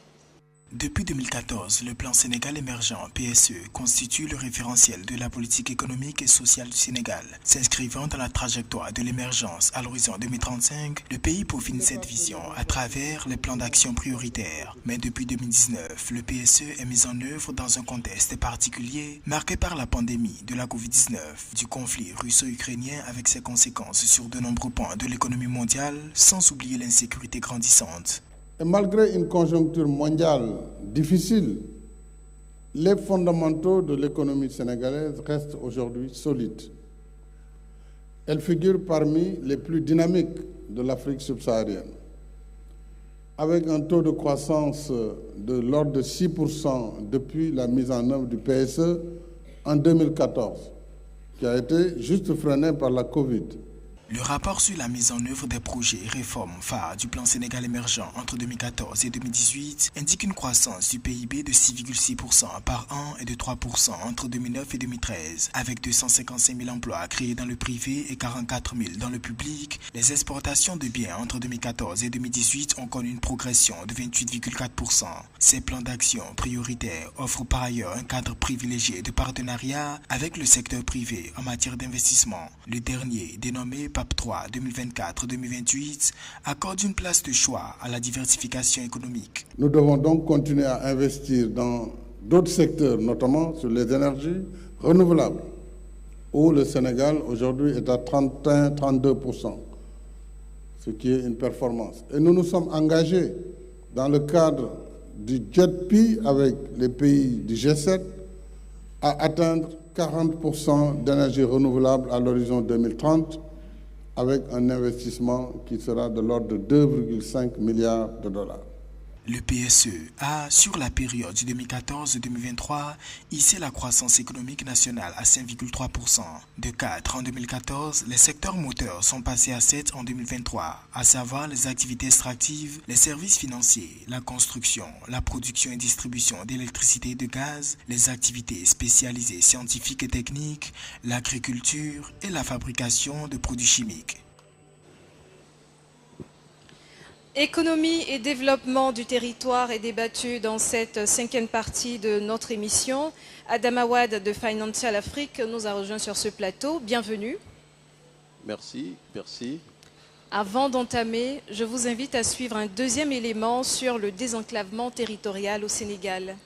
Speaker 3: Depuis 2014, le plan Sénégal émergent PSE constitue le référentiel de la politique économique et sociale du Sénégal. S'inscrivant dans la trajectoire de l'émergence à l'horizon 2035, le pays peaufine cette vision à travers les plans d'action prioritaires. Mais depuis 2019, le PSE est mis en œuvre dans un contexte particulier marqué par la pandémie de la Covid-19, du conflit russo-ukrainien avec ses conséquences sur de nombreux points de l'économie mondiale, sans oublier l'insécurité grandissante.
Speaker 17: Et malgré une conjoncture mondiale difficile, les fondamentaux de l'économie sénégalaise restent aujourd'hui solides. Elle figure parmi les plus dynamiques de l'Afrique subsaharienne, avec un taux de croissance de l'ordre de 6% depuis la mise en œuvre du PSE en 2014, qui a été juste freiné par la Covid.
Speaker 3: Le rapport sur la mise en œuvre des projets et réformes phares du plan Sénégal émergent entre 2014 et 2018 indique une croissance du PIB de 6,6% par an et de 3% entre 2009 et 2013. Avec 255 000 emplois créés dans le privé et 44 000 dans le public, les exportations de biens entre 2014 et 2018 ont connu une progression de 28,4%. Ces plans d'action prioritaires offrent par ailleurs un cadre privilégié de partenariat avec le secteur privé en matière d'investissement. Le dernier, dénommé PAP 3 2024-2028, accorde une place de choix à la diversification économique.
Speaker 17: Nous devons donc continuer à investir dans d'autres secteurs, notamment sur les énergies renouvelables, où le Sénégal aujourd'hui est à 31-32%, ce qui est une performance. Et nous nous sommes engagés dans le cadre du JETP avec les pays du G7 à atteindre 40% d'énergie renouvelable à l'horizon 2030, avec un investissement qui sera de l'ordre de 2,5 milliards de dollars.
Speaker 3: Le PSE a, sur la période 2014-2023, hissé la croissance économique nationale à 5,3%. De 4 en 2014, les secteurs moteurs sont passés à 7 en 2023, à savoir les activités extractives, les services financiers, la construction, la production et distribution d'électricité et de gaz, les activités spécialisées scientifiques et techniques, l'agriculture et la fabrication de produits chimiques.
Speaker 1: Économie et développement du territoire est débattu dans cette 5e partie de notre émission. Adam Awad de Financial Afrique nous a rejoint sur ce plateau. Bienvenue.
Speaker 18: Merci, merci.
Speaker 1: Avant d'entamer, je vous invite à suivre un deuxième élément sur le désenclavement territorial au Sénégal.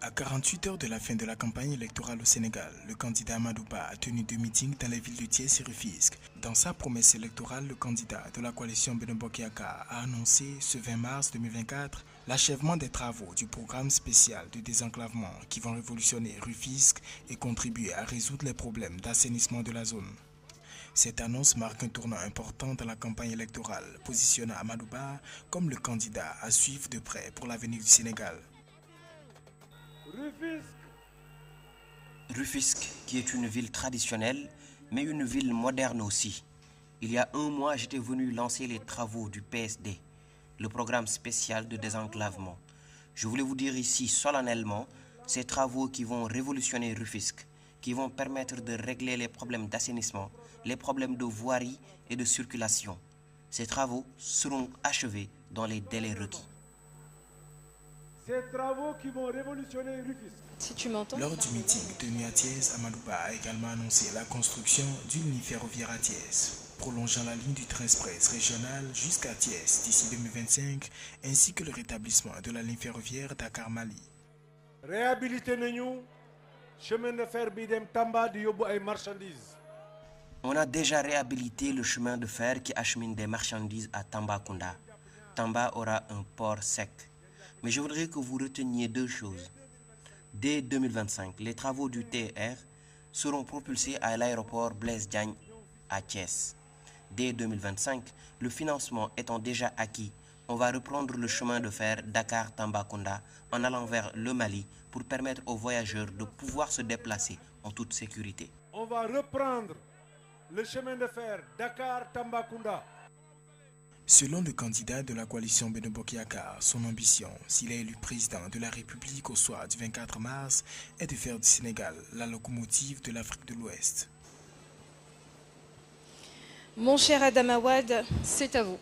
Speaker 3: À 48 heures de la fin de la campagne électorale au Sénégal, le candidat Amadou Ba a tenu 2 meetings dans les villes de Thiès et Rufisque. Dans sa promesse électorale, le candidat de la coalition Benno Bokk Yakaar a annoncé ce 20 mars 2024 l'achèvement des travaux du programme spécial de désenclavement qui vont révolutionner Rufisque et contribuer à résoudre les problèmes d'assainissement de la zone. Cette annonce marque un tournant important dans la campagne électorale, positionnant Amadou Ba comme le candidat à suivre de près pour l'avenir du Sénégal.
Speaker 5: Rufisque, qui est une ville traditionnelle, mais une ville moderne aussi. Il y a un mois, j'étais venu lancer les travaux du PSD, le programme spécial de désenclavement. Je voulais vous dire ici solennellement, ces travaux qui vont révolutionner Rufisque, qui vont permettre de régler les problèmes d'assainissement, les problèmes de voirie et de circulation. Ces travaux seront achevés dans les délais requis.
Speaker 18: Ces travaux qui vont révolutionner Rufisque.
Speaker 1: Si tu m'entends.
Speaker 3: Lors du meeting tenu à Thiès, Amadou Ba a également annoncé la construction d'une ligne ferroviaire à Thiès, prolongeant la ligne du train express régional jusqu'à Thiès d'ici 2025, ainsi que le rétablissement de la ligne ferroviaire Dakar-Mali.
Speaker 18: Réhabiliter nañu chemin de fer bi dem Tamba di yóbbu ay marchandises.
Speaker 5: On a déjà réhabilité le chemin de fer qui achemine des marchandises à Tambacounda. Tamba aura un port sec. Mais je voudrais que vous reteniez 2 choses. Dès 2025, les travaux du TER seront propulsés à l'aéroport Blaise Diagne à Thiès. Dès 2025, le financement étant déjà acquis, on va reprendre le chemin de fer Dakar-Tambacounda en allant vers le Mali pour permettre aux voyageurs de pouvoir se déplacer en toute sécurité.
Speaker 18: On va reprendre le chemin de fer Dakar-Tambacounda.
Speaker 3: Selon le candidat de la coalition Benno Bokk Yakaar, son ambition, s'il est élu président de la République au soir du 24 mars, est de faire du Sénégal la locomotive de l'Afrique de l'Ouest.
Speaker 1: Mon cher Adam Awad, c'est à vous.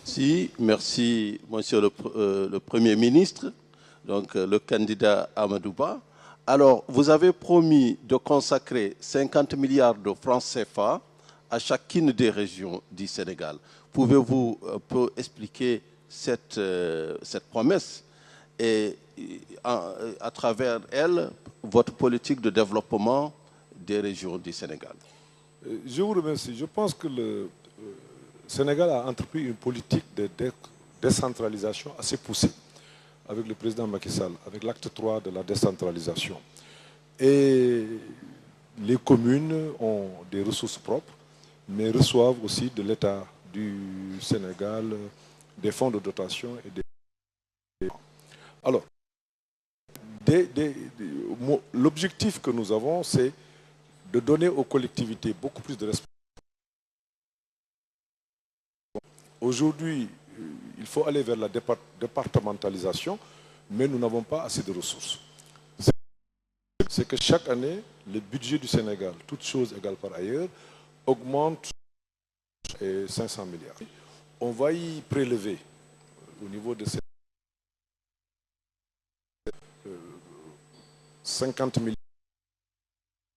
Speaker 19: Si, merci, monsieur le Premier ministre, donc le candidat Amadou Ba. Alors, vous avez promis de consacrer 50 milliards de francs CFA à chacune des régions du Sénégal. Pouvez-vous un peu expliquer cette promesse et à travers elle, votre politique de développement des régions du Sénégal?
Speaker 2: Je vous remercie. Je pense que le Sénégal a entrepris une politique de décentralisation assez poussée avec le président Macky Sall, avec l'acte 3 de la décentralisation. Et les communes ont des ressources propres, mais reçoivent aussi de l'État du Sénégal des fonds de dotation et des... Alors, l'objectif que nous avons, c'est de donner aux collectivités beaucoup plus de responsabilités. Aujourd'hui, il faut aller vers la départementalisation, mais nous n'avons pas assez de ressources. C'est que chaque année, le budget du Sénégal, toutes choses égales par ailleurs, augmente de 500 milliards. On va y prélever au niveau de ces 50 milliards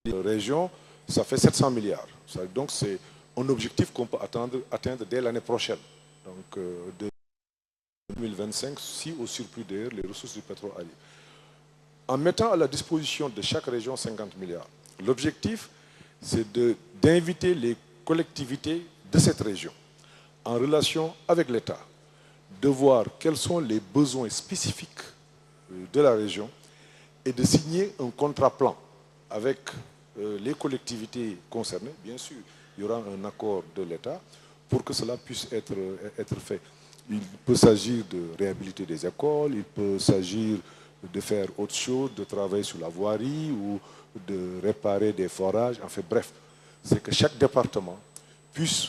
Speaker 2: de régions, ça fait 700 milliards. Donc c'est un objectif qu'on peut atteindre dès l'année prochaine. Donc de 2025, si au surplus d'ailleurs les ressources du pétrole arrivent. En mettant à la disposition de chaque région 50 milliards, l'objectif c'est d'inviter les collectivités de cette région en relation avec l'État, de voir quels sont les besoins spécifiques de la région et de signer un contrat-plan avec les collectivités concernées. Bien sûr, il y aura un accord de l'État pour que cela puisse être fait. Il peut s'agir de réhabiliter des écoles, il peut s'agir de faire autre chose, de travailler sur la voirie ou de réparer des forages. Enfin bref, c'est que chaque département puisse...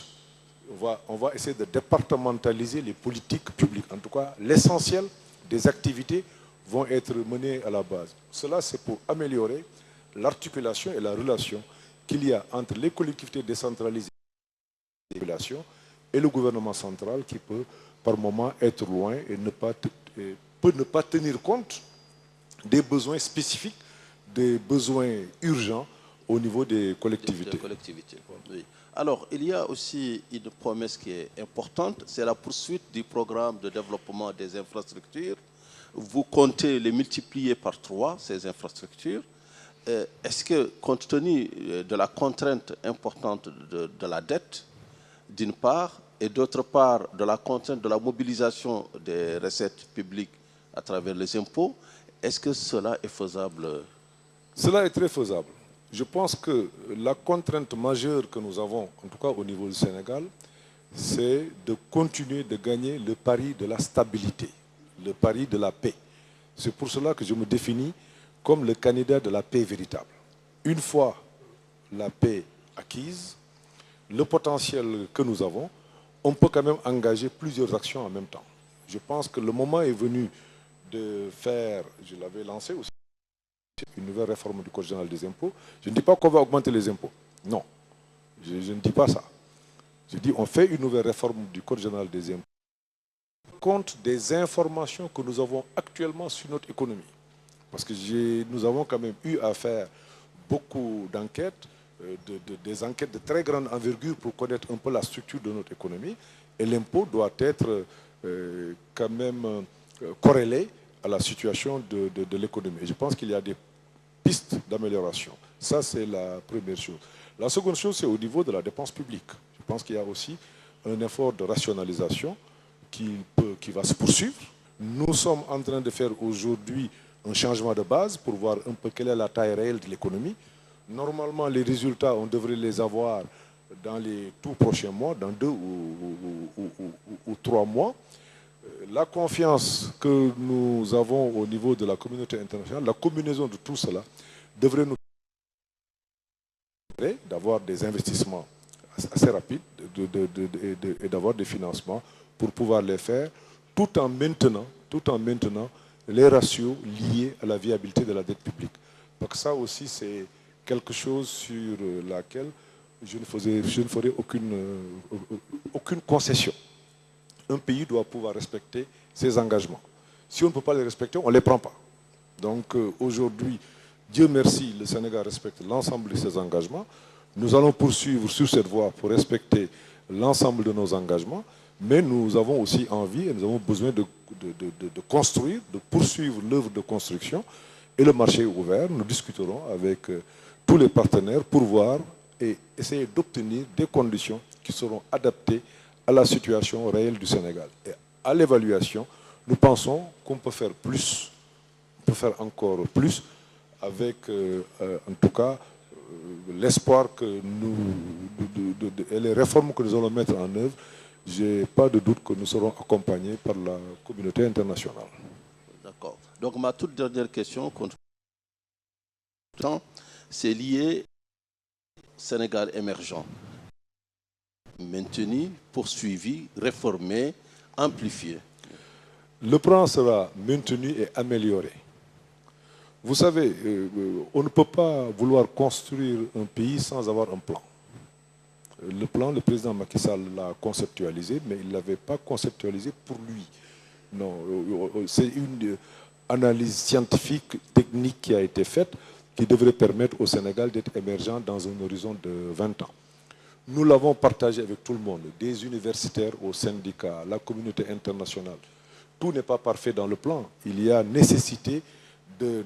Speaker 2: On va essayer de départementaliser les politiques publiques. En tout cas, l'essentiel des activités vont être menées à la base. Cela, c'est pour améliorer l'articulation et la relation qu'il y a entre les collectivités décentralisées et le gouvernement central qui peut par moment être loin et peut ne pas tenir compte des besoins spécifiques, des besoins urgents au niveau des collectivités.
Speaker 19: Oui. Alors, il y a aussi une promesse qui est importante, c'est la poursuite du programme de développement des infrastructures. Vous comptez les multiplier par 3, ces infrastructures. Est-ce que, compte tenu de la contrainte importante de la dette, d'une part, et d'autre part, de la contrainte de la mobilisation des recettes publiques à travers les impôts, est-ce que cela est faisable?
Speaker 2: Cela est très faisable. Je pense que la contrainte majeure que nous avons, en tout cas au niveau du Sénégal, c'est de continuer de gagner le pari de la stabilité, le pari de la paix. C'est pour cela que je me définis comme le candidat de la paix véritable. Une fois la paix acquise, le potentiel que nous avons, on peut quand même engager plusieurs actions en même temps. Je pense que le moment est venu de faire, je l'avais lancé aussi, une nouvelle réforme du Code général des impôts. Je ne dis pas qu'on va augmenter les impôts. Non, je ne dis pas ça. Je dis on fait une nouvelle réforme du Code général des impôts compte des informations que nous avons actuellement sur notre économie. Parce que nous avons quand même eu à faire beaucoup d'enquêtes, des enquêtes de très grande envergure pour connaître un peu la structure de notre économie. Et l'impôt doit être quand même corrélé à la situation de l'économie. Et je pense qu'il y a des pistes d'amélioration. Ça, c'est la première chose. La seconde chose, c'est au niveau de la dépense publique. Je pense qu'il y a aussi un effort de rationalisation qui va se poursuivre. Nous sommes en train de faire aujourd'hui un changement de base pour voir un peu quelle est la taille réelle de l'économie. Normalement, les résultats, on devrait les avoir dans les tout prochains mois, dans 2 ou 3 mois. La confiance que nous avons au niveau de la communauté internationale, la combinaison de tout cela, devrait nous permettre d'avoir des investissements assez rapides et d'avoir des financements pour pouvoir les faire tout en maintenant les ratios liés à la viabilité de la dette publique. Donc ça aussi, c'est quelque chose sur laquelle je ne ferai aucune concession. Un pays doit pouvoir respecter ses engagements. Si on ne peut pas les respecter, on ne les prend pas. Donc aujourd'hui, Dieu merci, le Sénégal respecte l'ensemble de ses engagements. Nous allons poursuivre sur cette voie pour respecter l'ensemble de nos engagements, mais nous avons aussi envie et nous avons besoin de construire, de poursuivre l'œuvre de construction. Et le marché est ouvert. Nous discuterons avec tous les partenaires pour voir et essayer d'obtenir des conditions qui seront adaptées à la situation réelle du Sénégal. Et à l'évaluation, nous pensons qu'on peut faire plus, on peut faire encore plus avec, en tout cas, l'espoir que et les réformes que nous allons mettre en œuvre. Je n'ai pas de doute que nous serons accompagnés par la communauté internationale.
Speaker 19: D'accord. Donc ma toute dernière question, c'est lié au Sénégal émergent. Maintenu, poursuivi, réformé, amplifié.
Speaker 2: Le plan sera maintenu et amélioré. Vous savez, on ne peut pas vouloir construire un pays sans avoir un plan. Le plan, le président Macky Sall l'a conceptualisé, mais il ne l'avait pas conceptualisé pour lui. Non, c'est une analyse scientifique, technique qui a été faite, qui devrait permettre au Sénégal d'être émergent dans un horizon de 20 ans. Nous l'avons partagé avec tout le monde, des universitaires aux syndicats, la communauté internationale. Tout n'est pas parfait dans le plan. Il y a nécessité de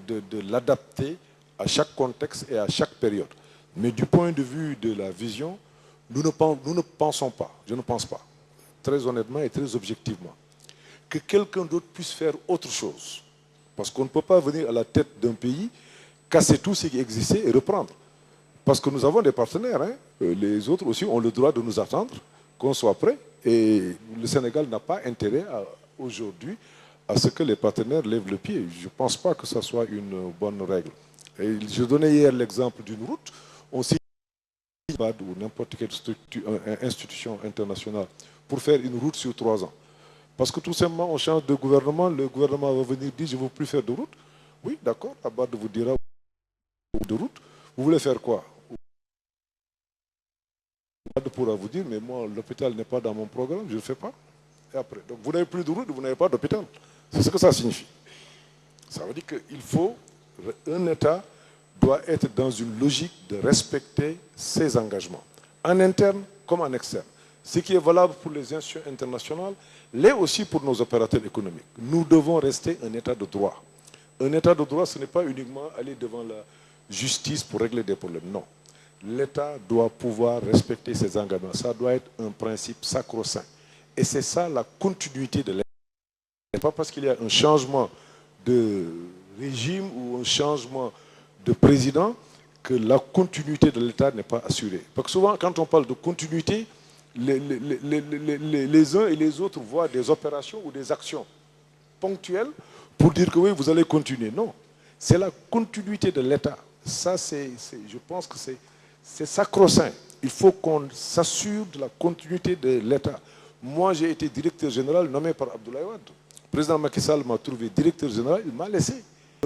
Speaker 2: l'adapter à chaque contexte et à chaque période. Mais du point de vue de la vision, nous ne pensons pas, je ne pense pas, très honnêtement et très objectivement, que quelqu'un d'autre puisse faire autre chose. Parce qu'on ne peut pas venir à la tête d'un pays, casser tout ce qui existait et reprendre. Parce que nous avons des partenaires. Hein. Les autres aussi ont le droit de nous attendre, qu'on soit prêt. Et le Sénégal n'a pas intérêt aujourd'hui à ce que les partenaires lèvent le pied. Je ne pense pas que ce soit une bonne règle. Et je donnais hier l'exemple d'une route. On s'y ou n'importe quelle institution internationale pour faire une route sur 3 ans. Parce que tout simplement, on change de gouvernement, le gouvernement va venir dire « je ne veux plus faire de route ». Oui, d'accord, Abad vous dira « de route ». Vous voulez faire quoi? Abad pourra vous dire « mais moi, l'hôpital n'est pas dans mon programme, je ne le fais pas ». Et après, donc vous n'avez plus de route, vous n'avez pas d'hôpital. C'est ce que ça signifie. Ça veut dire qu'il faut un État doit être dans une logique de respecter ses engagements, en interne comme en externe. Ce qui est valable pour les institutions internationales l'est aussi pour nos opérateurs économiques. Nous devons rester un état de droit. Un état de droit, ce n'est pas uniquement aller devant la justice pour régler des problèmes, non. L'État doit pouvoir respecter ses engagements. Ça doit être un principe sacro-saint. Et c'est ça la continuité de l'État. Ce n'est pas parce qu'il y a un changement de régime ou un changement de président que la continuité de l'État n'est pas assurée. Parce que souvent, quand on parle de continuité, les uns et les autres voient des opérations ou des actions ponctuelles pour dire que oui, vous allez continuer. Non, c'est la continuité de l'État. Ça, je pense que c'est sacro-saint. Il faut qu'on s'assure de la continuité de l'État. Moi, j'ai été directeur général nommé par Abdoulaye Wade. Le président Macky Sall m'a trouvé directeur général, il m'a laissé.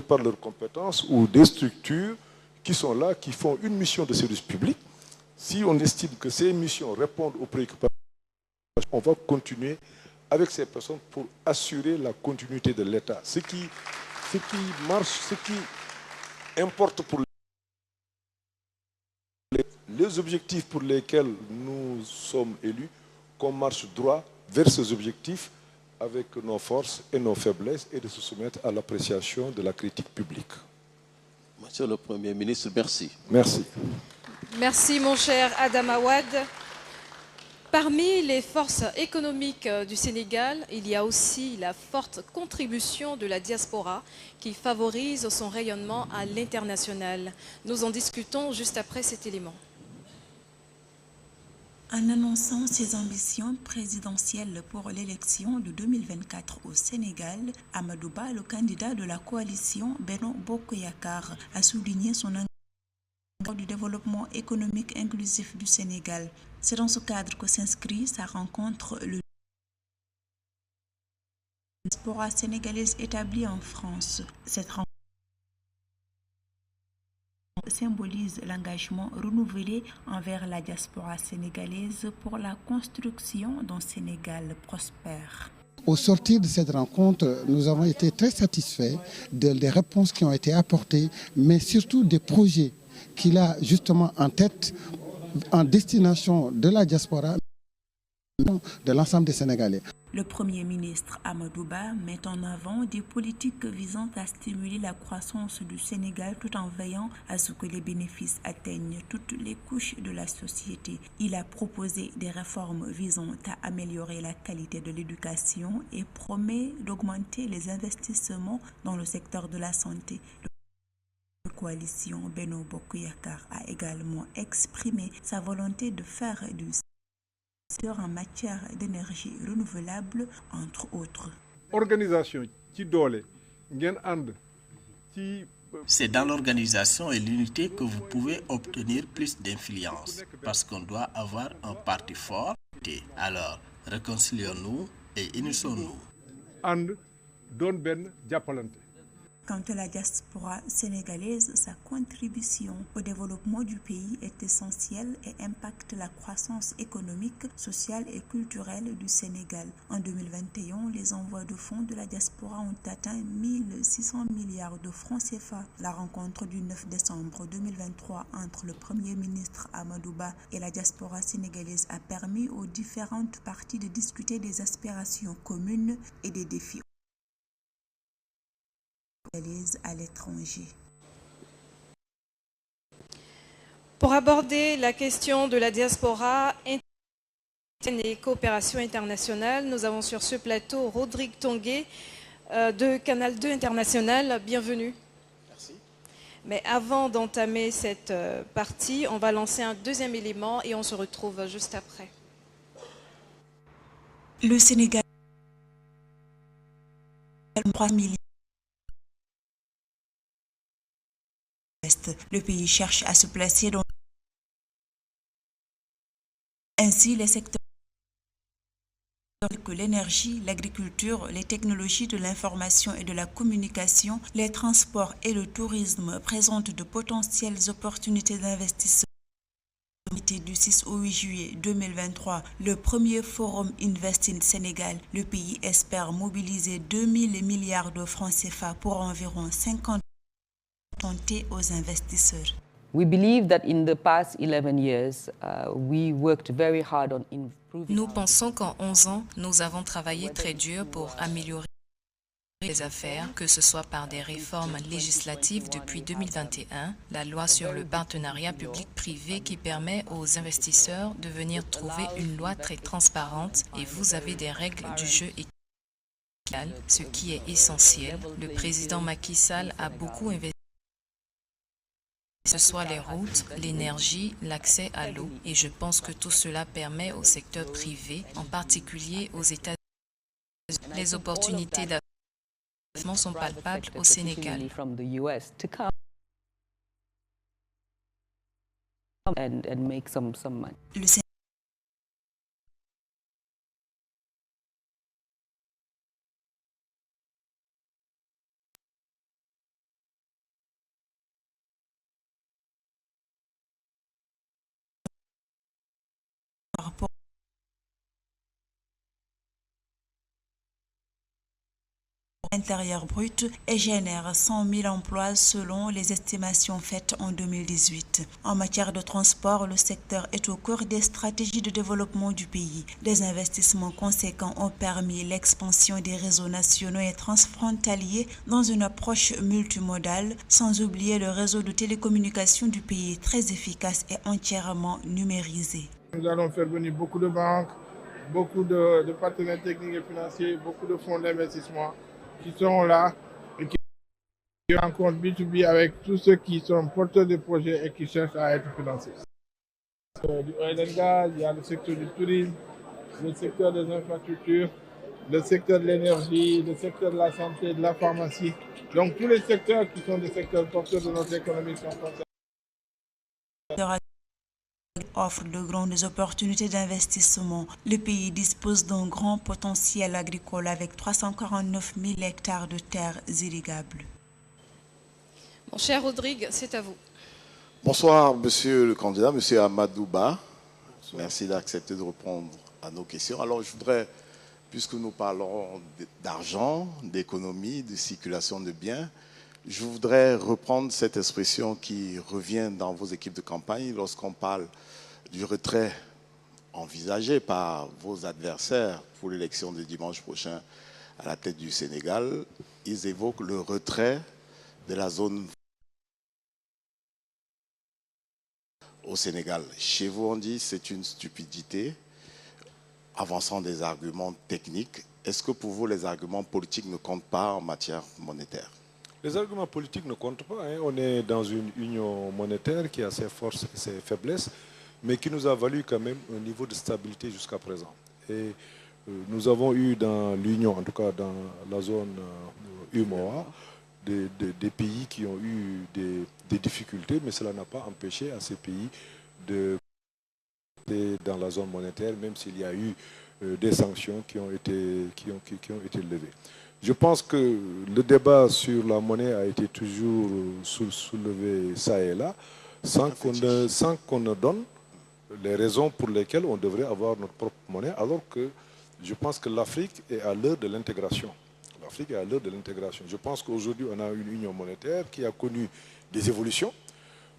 Speaker 2: Par leurs compétences ou des structures qui sont là, qui font une mission de service public. Si on estime que ces missions répondent aux préoccupations, on va continuer avec ces personnes pour assurer la continuité de l'État. Ce qui marche, ce qui importe pour les objectifs pour lesquels nous sommes élus, qu'on marche droit vers ces objectifs avec nos forces et nos faiblesses et de se soumettre à l'appréciation de la critique publique.
Speaker 19: Monsieur le Premier ministre, merci.
Speaker 2: Merci.
Speaker 1: Merci mon cher Adam Awad. Parmi les forces économiques du Sénégal, il y a aussi la forte contribution de la diaspora qui favorise son rayonnement à l'international. Nous en discutons juste après cet élément.
Speaker 20: En annonçant ses ambitions présidentielles pour l'élection de 2024 au Sénégal, Amadou Ba, le candidat de la coalition Benno Bokk Yakaar, a souligné son engagement du développement économique inclusif du Sénégal. C'est dans ce cadre que s'inscrit sa rencontre le diaspora sénégalaise établie en France. Cette rencontre symbolise l'engagement renouvelé envers la diaspora sénégalaise pour la construction d'un Sénégal prospère.
Speaker 21: Au sortir de cette rencontre, nous avons été très satisfaits des réponses qui ont été apportées, mais surtout des projets qu'il a justement en tête en destination de la diaspora, de l'ensemble des Sénégalais.
Speaker 20: Le Premier ministre Amadou Ba met en avant des politiques visant à stimuler la croissance du Sénégal tout en veillant à ce que les bénéfices atteignent toutes les couches de la société. Il a proposé des réformes visant à améliorer la qualité de l'éducation et promet d'augmenter les investissements dans le secteur de la santé. La coalition Benno Bokk Yakaar a également exprimé sa volonté de faire du en matière d'énergie renouvelable, entre autres.
Speaker 22: C'est dans l'organisation et l'unité que vous pouvez obtenir plus d'influence, parce qu'on doit avoir un parti fort. Alors, réconcilions-nous et unissons-nous.
Speaker 20: Quant à la diaspora sénégalaise, sa contribution au développement du pays est essentielle et impacte la croissance économique, sociale et culturelle du Sénégal. En 2021, les envois de fonds de la diaspora ont atteint 1600 milliards de francs CFA. La rencontre du 9 décembre 2023 entre le Premier ministre Amadou Ba et la diaspora sénégalaise a permis aux différentes parties de discuter des aspirations communes et des défis à l'étranger.
Speaker 1: Pour aborder la question de la diaspora et coopération internationale, nous avons sur ce plateau Rodrigue Tongué de Canal 2 International. Bienvenue.
Speaker 3: Merci.
Speaker 1: Mais avant d'entamer cette partie, on va lancer un deuxième élément et on se retrouve juste après.
Speaker 20: Le Sénégal 3 millions. Le pays cherche à se placer dans... Ainsi, les secteurs que l'énergie, l'agriculture, les technologies de l'information et de la communication, les transports et le tourisme présentent de potentielles opportunités d'investissement. Du 6 au 8 juillet 2023, le premier forum Invest in Sénégal, le pays espère mobiliser 2000 milliards de francs CFA pour environ 50 escomptée aux investisseurs.
Speaker 4: We believe that in the past 11 years, we worked very hard on improving.
Speaker 6: Nous pensons qu'en 11 ans, nous avons travaillé très dur pour améliorer les affaires, que ce soit par des réformes législatives depuis 2021, la loi sur le partenariat public-privé qui permet aux investisseurs de venir trouver une loi très transparente, et vous avez des règles du jeu équitable, ce qui est essentiel. Le président Macky Sall a beaucoup investi, que ce soit les routes, l'énergie, l'accès à l'eau, et je pense que tout cela permet au secteur privé, en particulier aux États-Unis, les opportunités d'investissement sont palpables au Sénégal.
Speaker 20: Intérieur brut et génère 100 000 emplois selon les estimations faites en 2018. En matière de transport, le secteur est au cœur des stratégies de développement du pays. Des investissements conséquents ont permis l'expansion des réseaux nationaux et transfrontaliers dans une approche multimodale, sans oublier le réseau de télécommunications du pays très efficace et entièrement numérisé.
Speaker 23: Nous allons faire venir beaucoup de banques, beaucoup de partenaires techniques et financiers, beaucoup de fonds d'investissement qui sont là et qui rencontrent B2B avec tous ceux qui sont porteurs de projets et qui cherchent à être financés. Du oil and gas, il y a le secteur du tourisme, le secteur des infrastructures, le secteur de l'énergie, le secteur de la santé, de la pharmacie. Donc tous les secteurs qui sont des secteurs porteurs de notre économie sont concernés.
Speaker 20: Offre de grandes opportunités d'investissement. Le pays dispose d'un grand potentiel agricole avec 349 000 hectares de terres irrigables.
Speaker 1: Mon cher Rodrigue, c'est à vous.
Speaker 24: Bonsoir, monsieur le candidat, monsieur Amadou Ba. Merci d'accepter de répondre à nos questions. Alors, je voudrais, puisque nous parlons d'argent, d'économie, de circulation de biens, je voudrais reprendre cette expression qui revient dans vos équipes de campagne lorsqu'on parle du retrait envisagé par vos adversaires pour l'élection de dimanche prochain à la tête du Sénégal. Ils évoquent le retrait de la zone au Sénégal. Chez vous, on dit c'est une stupidité, avançant des arguments techniques. Est-ce que pour vous, les arguments politiques ne comptent pas en matière monétaire?
Speaker 2: Les arguments politiques ne comptent pas. Hein. On est dans une union monétaire qui a ses forces et ses faiblesses, mais qui nous a valu quand même un niveau de stabilité jusqu'à présent. Et nous avons eu dans l'union, en tout cas dans la zone UMOA, des pays qui ont eu des difficultés, mais cela n'a pas empêché à ces pays de dans la zone monétaire, même s'il y a eu des sanctions qui ont été levées. Je pense que le débat sur la monnaie a été toujours soulevé ça et là, sans qu'on ne donne les raisons pour lesquelles on devrait avoir notre propre monnaie, alors que je pense que l'Afrique est à l'heure de l'intégration. L'Afrique est à l'heure de l'intégration. Je pense qu'aujourd'hui, on a une union monétaire qui a connu des évolutions,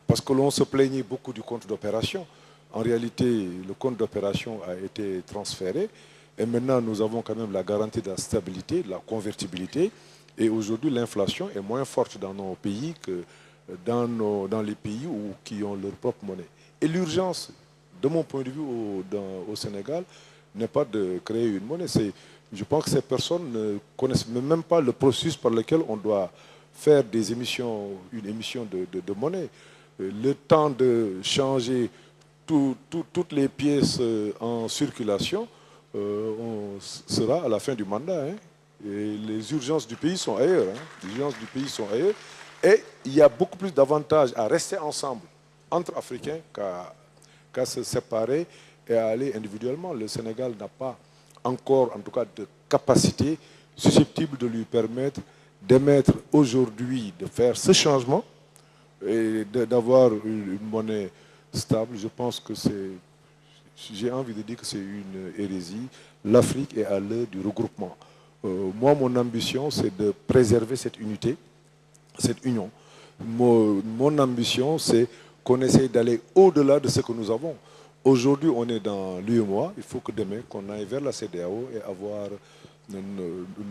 Speaker 2: parce que l'on se plaignait beaucoup du compte d'opération. En réalité, le compte d'opération a été transféré, et maintenant, nous avons quand même la garantie de la stabilité, de la convertibilité. Et aujourd'hui, l'inflation est moins forte dans nos pays que dans les pays qui ont leur propre monnaie. Et l'urgence, de mon point de vue, au Sénégal, n'est pas de créer une monnaie. Je pense que ces personnes ne connaissent même pas le processus par lequel on doit faire une émission de monnaie. Le temps de changer toutes les pièces en circulation, sera à la fin du mandat. Hein. Et les urgences du pays sont ailleurs. Hein. Les urgences du pays sont ailleurs. Et il y a beaucoup plus d'avantages à rester ensemble entre Africains qu'à se séparer et à aller individuellement. Le Sénégal n'a pas encore, en tout cas, de capacité susceptible de lui permettre d'émettre aujourd'hui, de faire ce changement et d'avoir une monnaie stable. Je pense que j'ai envie de dire que c'est une hérésie. L'Afrique est à l'heure du regroupement. Moi, mon ambition, c'est de préserver cette unité, cette union. mon ambition, c'est qu'on essaye d'aller au-delà de ce que nous avons. Aujourd'hui, on est dans l'UEMOA. Il faut que demain, qu'on aille vers la CEDEAO et avoir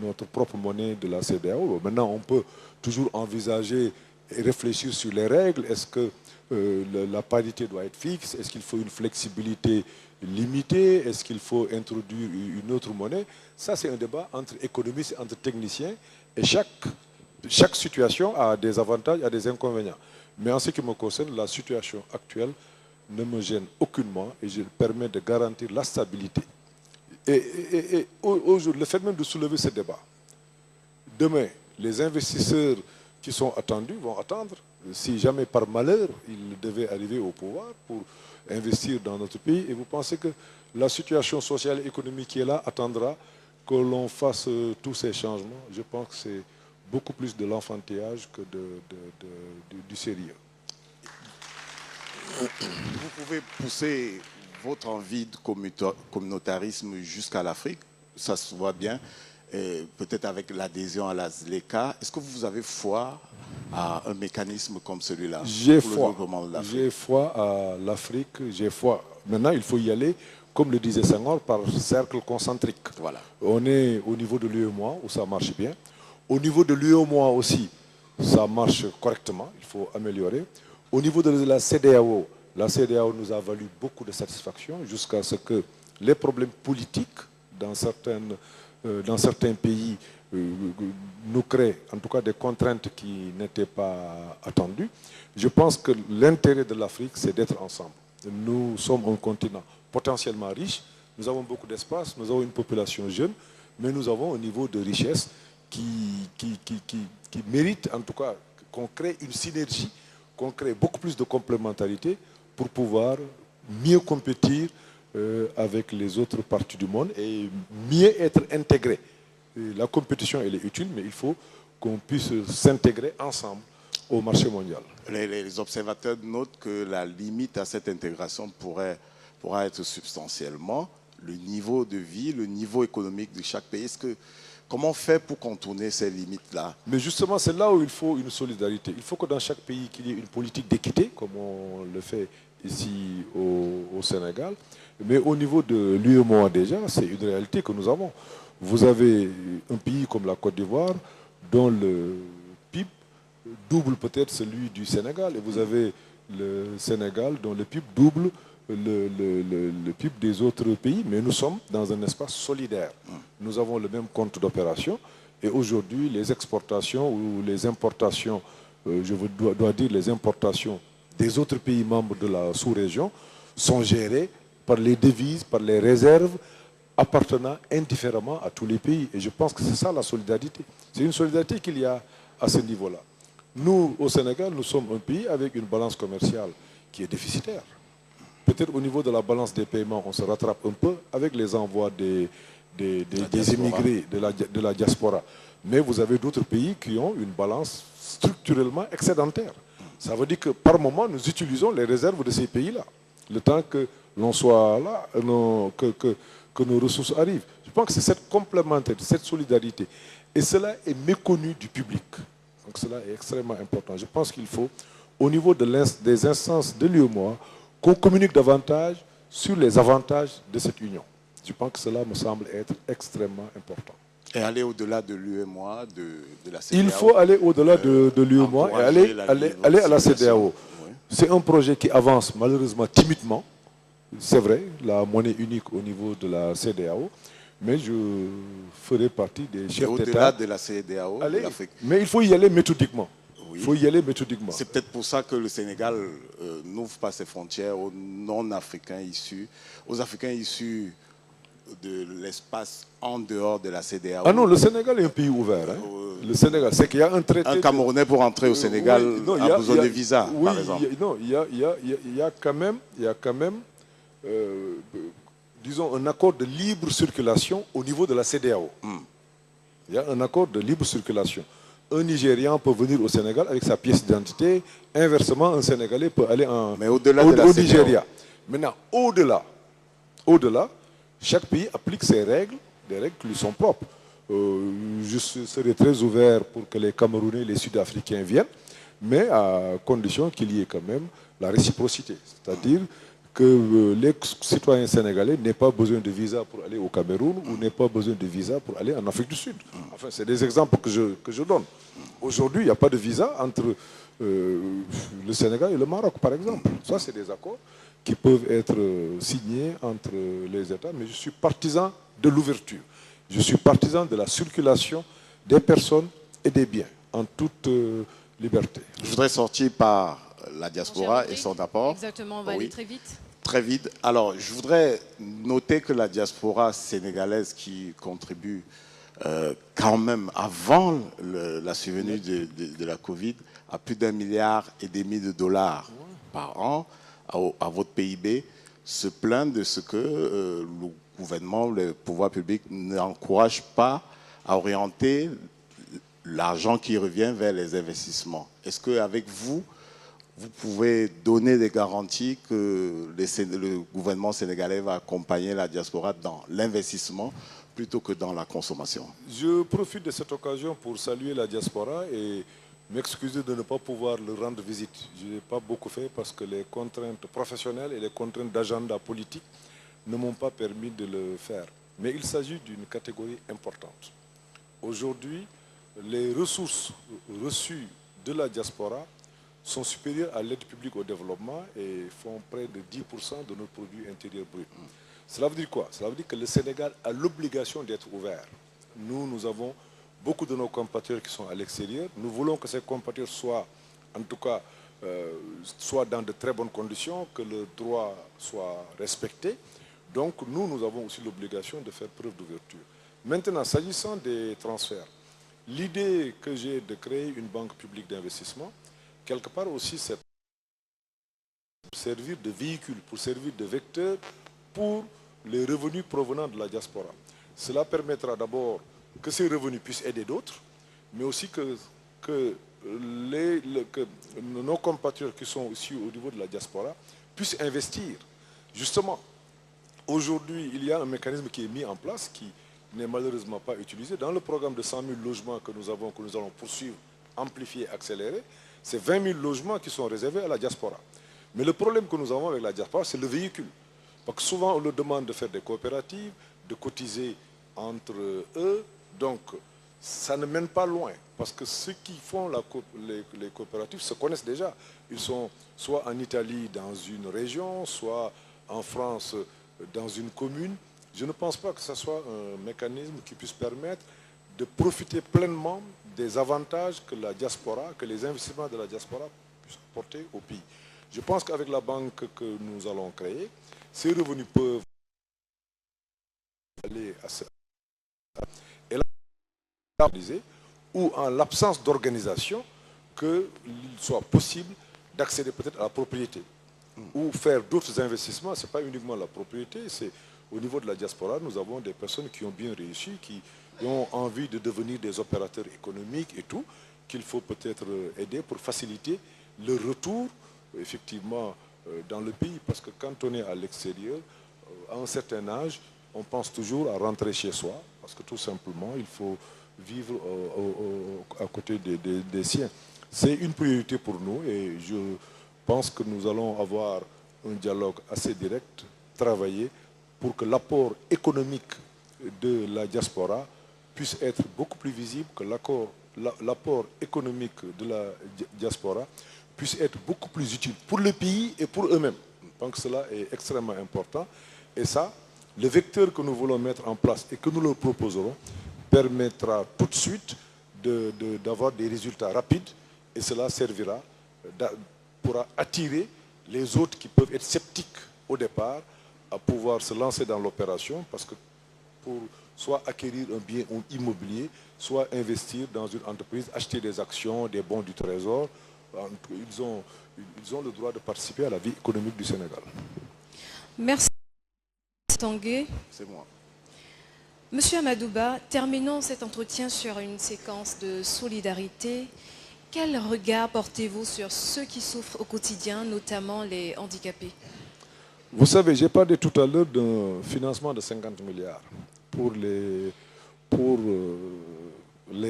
Speaker 2: notre propre monnaie de la CEDEAO. Maintenant, on peut toujours envisager et réfléchir sur les règles. Est-ce que la parité doit être fixe? Est-ce qu'il faut une flexibilité limitée? Est-ce qu'il faut introduire une autre monnaie? Ça, c'est un débat entre économistes, entre techniciens. Et chaque situation a des avantages, a des inconvénients. Mais en ce qui me concerne, la situation actuelle ne me gêne aucunement et je permets de garantir la stabilité. Et le fait même de soulever ce débat, demain, les investisseurs qui sont attendus vont attendre. Si jamais par malheur, ils devaient arriver au pouvoir pour investir dans notre pays, et vous pensez que la situation sociale et économique qui est là attendra que l'on fasse tous ces changements? Je pense que c'est beaucoup plus de l'enfantillage que du sérieux.
Speaker 24: Vous pouvez pousser votre envie de communautarisme jusqu'à l'Afrique, ça se voit bien, peut-être avec l'adhésion à la ZLECA. Est-ce que vous avez foi à un mécanisme comme celui-là?
Speaker 2: J'ai foi à l'Afrique, j'ai foi. Maintenant, il faut y aller, comme le disait Senghor, par cercle concentrique. Voilà. On est au niveau de l'UEMOA, où ça marche bien. Au niveau de l'UEMOA aussi, ça marche correctement, il faut améliorer. Au niveau de la CEDEAO nous a valu beaucoup de satisfaction jusqu'à ce que les problèmes politiques dans certains pays nous créent en tout cas des contraintes qui n'étaient pas attendues. Je pense que l'intérêt de l'Afrique, c'est d'être ensemble. Nous sommes un continent potentiellement riche, nous avons beaucoup d'espace, nous avons une population jeune, mais nous avons un niveau de richesse qui mérite en tout cas qu'on crée une synergie, qu'on crée beaucoup plus de complémentarité pour pouvoir mieux compétir avec les autres parties du monde et mieux être intégrés. La compétition, elle est utile, mais il faut qu'on puisse s'intégrer ensemble au marché mondial.
Speaker 24: Les observateurs notent que la limite à cette intégration pourra être substantiellement le niveau de vie, le niveau économique de chaque pays. Comment faire pour contourner ces limites-là?
Speaker 2: Mais justement, c'est là où il faut une solidarité. Il faut que dans chaque pays, qu'il y ait une politique d'équité, comme on le fait ici au Sénégal. Mais au niveau de l'UEMOA déjà, c'est une réalité que nous avons. Vous avez un pays comme la Côte d'Ivoire, dont le PIB double peut-être celui du Sénégal. Et vous avez le Sénégal, dont le PIB double le PIB des autres pays, mais nous sommes dans un espace solidaire. Nous avons le même compte d'opération et aujourd'hui les exportations ou les importations, dois dire les importations des autres pays membres de la sous-région sont gérées par les devises, par les réserves appartenant indifféremment à tous les pays. Et je pense que c'est ça la solidarité. C'est une solidarité qu'il y a à ce niveau-là. Nous, au Sénégal, nous sommes un pays avec une balance commerciale qui est déficitaire. Peut-être au niveau de la balance des paiements, on se rattrape un peu avec les envois des immigrés, de la diaspora. Mais vous avez d'autres pays qui ont une balance structurellement excédentaire. Ça veut dire que par moment, nous utilisons les réserves de ces pays-là. Le temps que l'on soit là, que nos ressources arrivent. Je pense que c'est cette complémentarité, cette solidarité. Et cela est méconnu du public. Donc cela est extrêmement important. Je pense qu'il faut, au niveau des instances de l'UEMOA, qu'on communique davantage sur les avantages de cette union. Je pense que cela me semble être extrêmement important.
Speaker 24: Et aller au-delà de l'UEMOA, de la CEDEAO.
Speaker 2: Il faut aller au-delà de l'UEMOA et aller à la CEDEAO. Oui. C'est un projet qui avance malheureusement timidement. C'est vrai, la monnaie unique au niveau de la CEDEAO, mais je ferai partie des chefs d'État.
Speaker 24: Au-delà de la CEDEAO, de l'Afrique.
Speaker 2: Mais il faut y aller méthodiquement.
Speaker 24: Oui.
Speaker 2: Il faut y aller méthodiquement.
Speaker 24: C'est peut-être pour ça que le Sénégal n'ouvre pas ses frontières aux non-africains issus, aux Africains issus de l'espace en dehors de la CEDEAO.
Speaker 2: Ah non, le Sénégal est un pays ouvert. Hein. Le Sénégal, c'est qu'il y a un traité...
Speaker 24: Un Camerounais pour entrer au Sénégal a besoin de visa, par exemple.
Speaker 2: Il y a quand même, disons, un accord de libre circulation au niveau de la CEDEAO. Il y a un accord de libre circulation. Un Nigérian peut venir au Sénégal avec sa pièce d'identité. Inversement, un Sénégalais peut aller au Nigeria. Maintenant, au-delà, chaque pays applique ses règles, des règles qui lui sont propres. Je serai très ouvert pour que les Camerounais, les Sud-Africains viennent. mais à condition qu'il y ait quand même la réciprocité. C'est-à-dire que les citoyens sénégalais n'aient pas besoin de visa pour aller au Cameroun ou n'aient pas besoin de visa pour aller en Afrique du Sud. Enfin, c'est des exemples que je donne. Aujourd'hui, il n'y a pas de visa entre le Sénégal et le Maroc, par exemple. Ça, c'est des accords qui peuvent être signés entre les États, mais je suis partisan de l'ouverture. Je suis partisan de la circulation des personnes et des biens en toute liberté.
Speaker 24: Je voudrais sortir par la diaspora et son apport.
Speaker 1: Exactement, on va aller très vite.
Speaker 24: Très vite. Alors, je voudrais noter que la diaspora sénégalaise qui contribue quand même avant la survenue de la Covid à plus d'1,5 milliard de dollars par an à votre PIB se plaint de ce que le gouvernement, le pouvoir public n'encourage pas à orienter l'argent qui revient vers les investissements. Est-ce qu'avec vous, vous pouvez donner des garanties que le gouvernement sénégalais va accompagner la diaspora dans l'investissement plutôt que dans la consommation?
Speaker 2: Je profite de cette occasion pour saluer la diaspora et m'excuser de ne pas pouvoir leur rendre visite. Je n'ai pas beaucoup fait parce que les contraintes professionnelles et les contraintes d'agenda politique ne m'ont pas permis de le faire. Mais il s'agit d'une catégorie importante. Aujourd'hui, les ressources reçues de la diaspora sont supérieures à l'aide publique au développement et font près de 10% de notre produit intérieur brut. Cela veut dire quoi? Cela veut dire que le Sénégal a l'obligation d'être ouvert. Nous avons beaucoup de nos compatriotes qui sont à l'extérieur. Nous voulons que ces compatriotes soient, en tout cas, soient dans de très bonnes conditions, que le droit soit respecté. Donc nous avons aussi l'obligation de faire preuve d'ouverture. Maintenant, s'agissant des transferts, l'idée que j'ai de créer une banque publique d'investissement, quelque part aussi, c'est pour servir de véhicule, pour servir de vecteur pour les revenus provenant de la diaspora. Cela permettra d'abord que ces revenus puissent aider d'autres, mais aussi que nos compatriotes qui sont aussi au niveau de la diaspora puissent investir. Justement, aujourd'hui, il y a un mécanisme qui est mis en place qui n'est malheureusement pas utilisé. Dans le programme de 100 000 logements que nous allons poursuivre, amplifier, accélérer, c'est 20 000 logements qui sont réservés à la diaspora. Mais le problème que nous avons avec la diaspora, c'est le véhicule. Parce que souvent, on leur demande de faire des coopératives, de cotiser entre eux. Donc, ça ne mène pas loin. Parce que ceux qui font les coopératives se connaissent déjà. Ils sont soit en Italie dans une région, soit en France dans une commune. Je ne pense pas que ce soit un mécanisme qui puisse permettre de profiter pleinement des avantages que la diaspora, que les investissements de la diaspora puissent porter au pays. Je pense qu'avec la banque que nous allons créer, ces revenus peuvent aller à ce... Et là, ou en l'absence d'organisation, qu'il soit possible d'accéder peut-être à la propriété ou faire d'autres investissements. Ce n'est pas uniquement la propriété, c'est au niveau de la diaspora, nous avons des personnes qui ont bien réussi, qui ont envie de devenir des opérateurs économiques et tout, qu'il faut peut-être aider pour faciliter le retour, effectivement, dans le pays. Parce que quand on est à l'extérieur, à un certain âge, on pense toujours à rentrer chez soi, parce que tout simplement, il faut vivre à côté des siens. C'est une priorité pour nous et je pense que nous allons avoir un dialogue assez direct, travailler pour que l'apport économique de la diaspora puisse être beaucoup plus visible, que l'apport économique de la diaspora puisse être beaucoup plus utile pour le pays et pour eux-mêmes. Je pense que cela est extrêmement important. Et ça, le vecteur que nous voulons mettre en place et que nous leur proposerons permettra tout de suite d'avoir des résultats rapides et cela servira pour attirer les autres qui peuvent être sceptiques au départ à pouvoir se lancer dans l'opération parce que pour soit acquérir un bien immobilier, soit investir dans une entreprise, acheter des actions, des bons du trésor, ils ont le droit de participer à la vie économique du Sénégal.
Speaker 1: Merci Tanguy.
Speaker 24: C'est moi.
Speaker 1: Monsieur Amadouba, terminons cet entretien sur une séquence de solidarité. Quel regard portez-vous sur ceux qui souffrent au quotidien, notamment les handicapés?
Speaker 2: Vous savez, j'ai parlé tout à l'heure d'un financement de 50 milliards pour les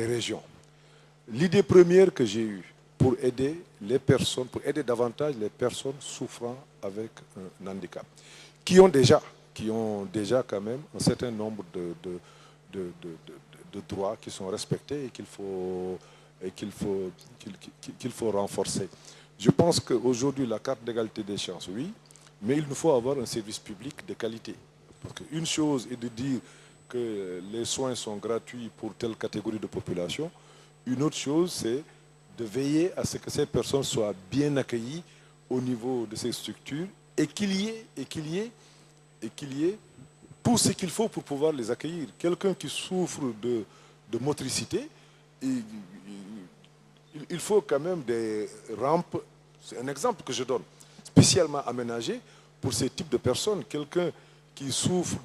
Speaker 2: régions. L'idée première que j'ai eue pour pour aider les personnes, pour aider davantage les personnes souffrant avec un handicap, qui ont déjà quand même un certain nombre de droits qui sont respectés et qu'il faut renforcer. Je pense qu'aujourd'hui, la carte d'égalité des chances, oui, mais il nous faut avoir un service public de qualité. Parce qu'une chose est de dire que les soins sont gratuits pour telle catégorie de population. Une autre chose, c'est de veiller à ce que ces personnes soient bien accueillies au niveau de ces structures et qu'il y ait tout ce qu'il faut pour pouvoir les accueillir. Quelqu'un qui souffre de motricité, il faut quand même des rampes, c'est un exemple que je donne, spécialement aménagées pour ces types de personnes. Quelqu'un qui souffre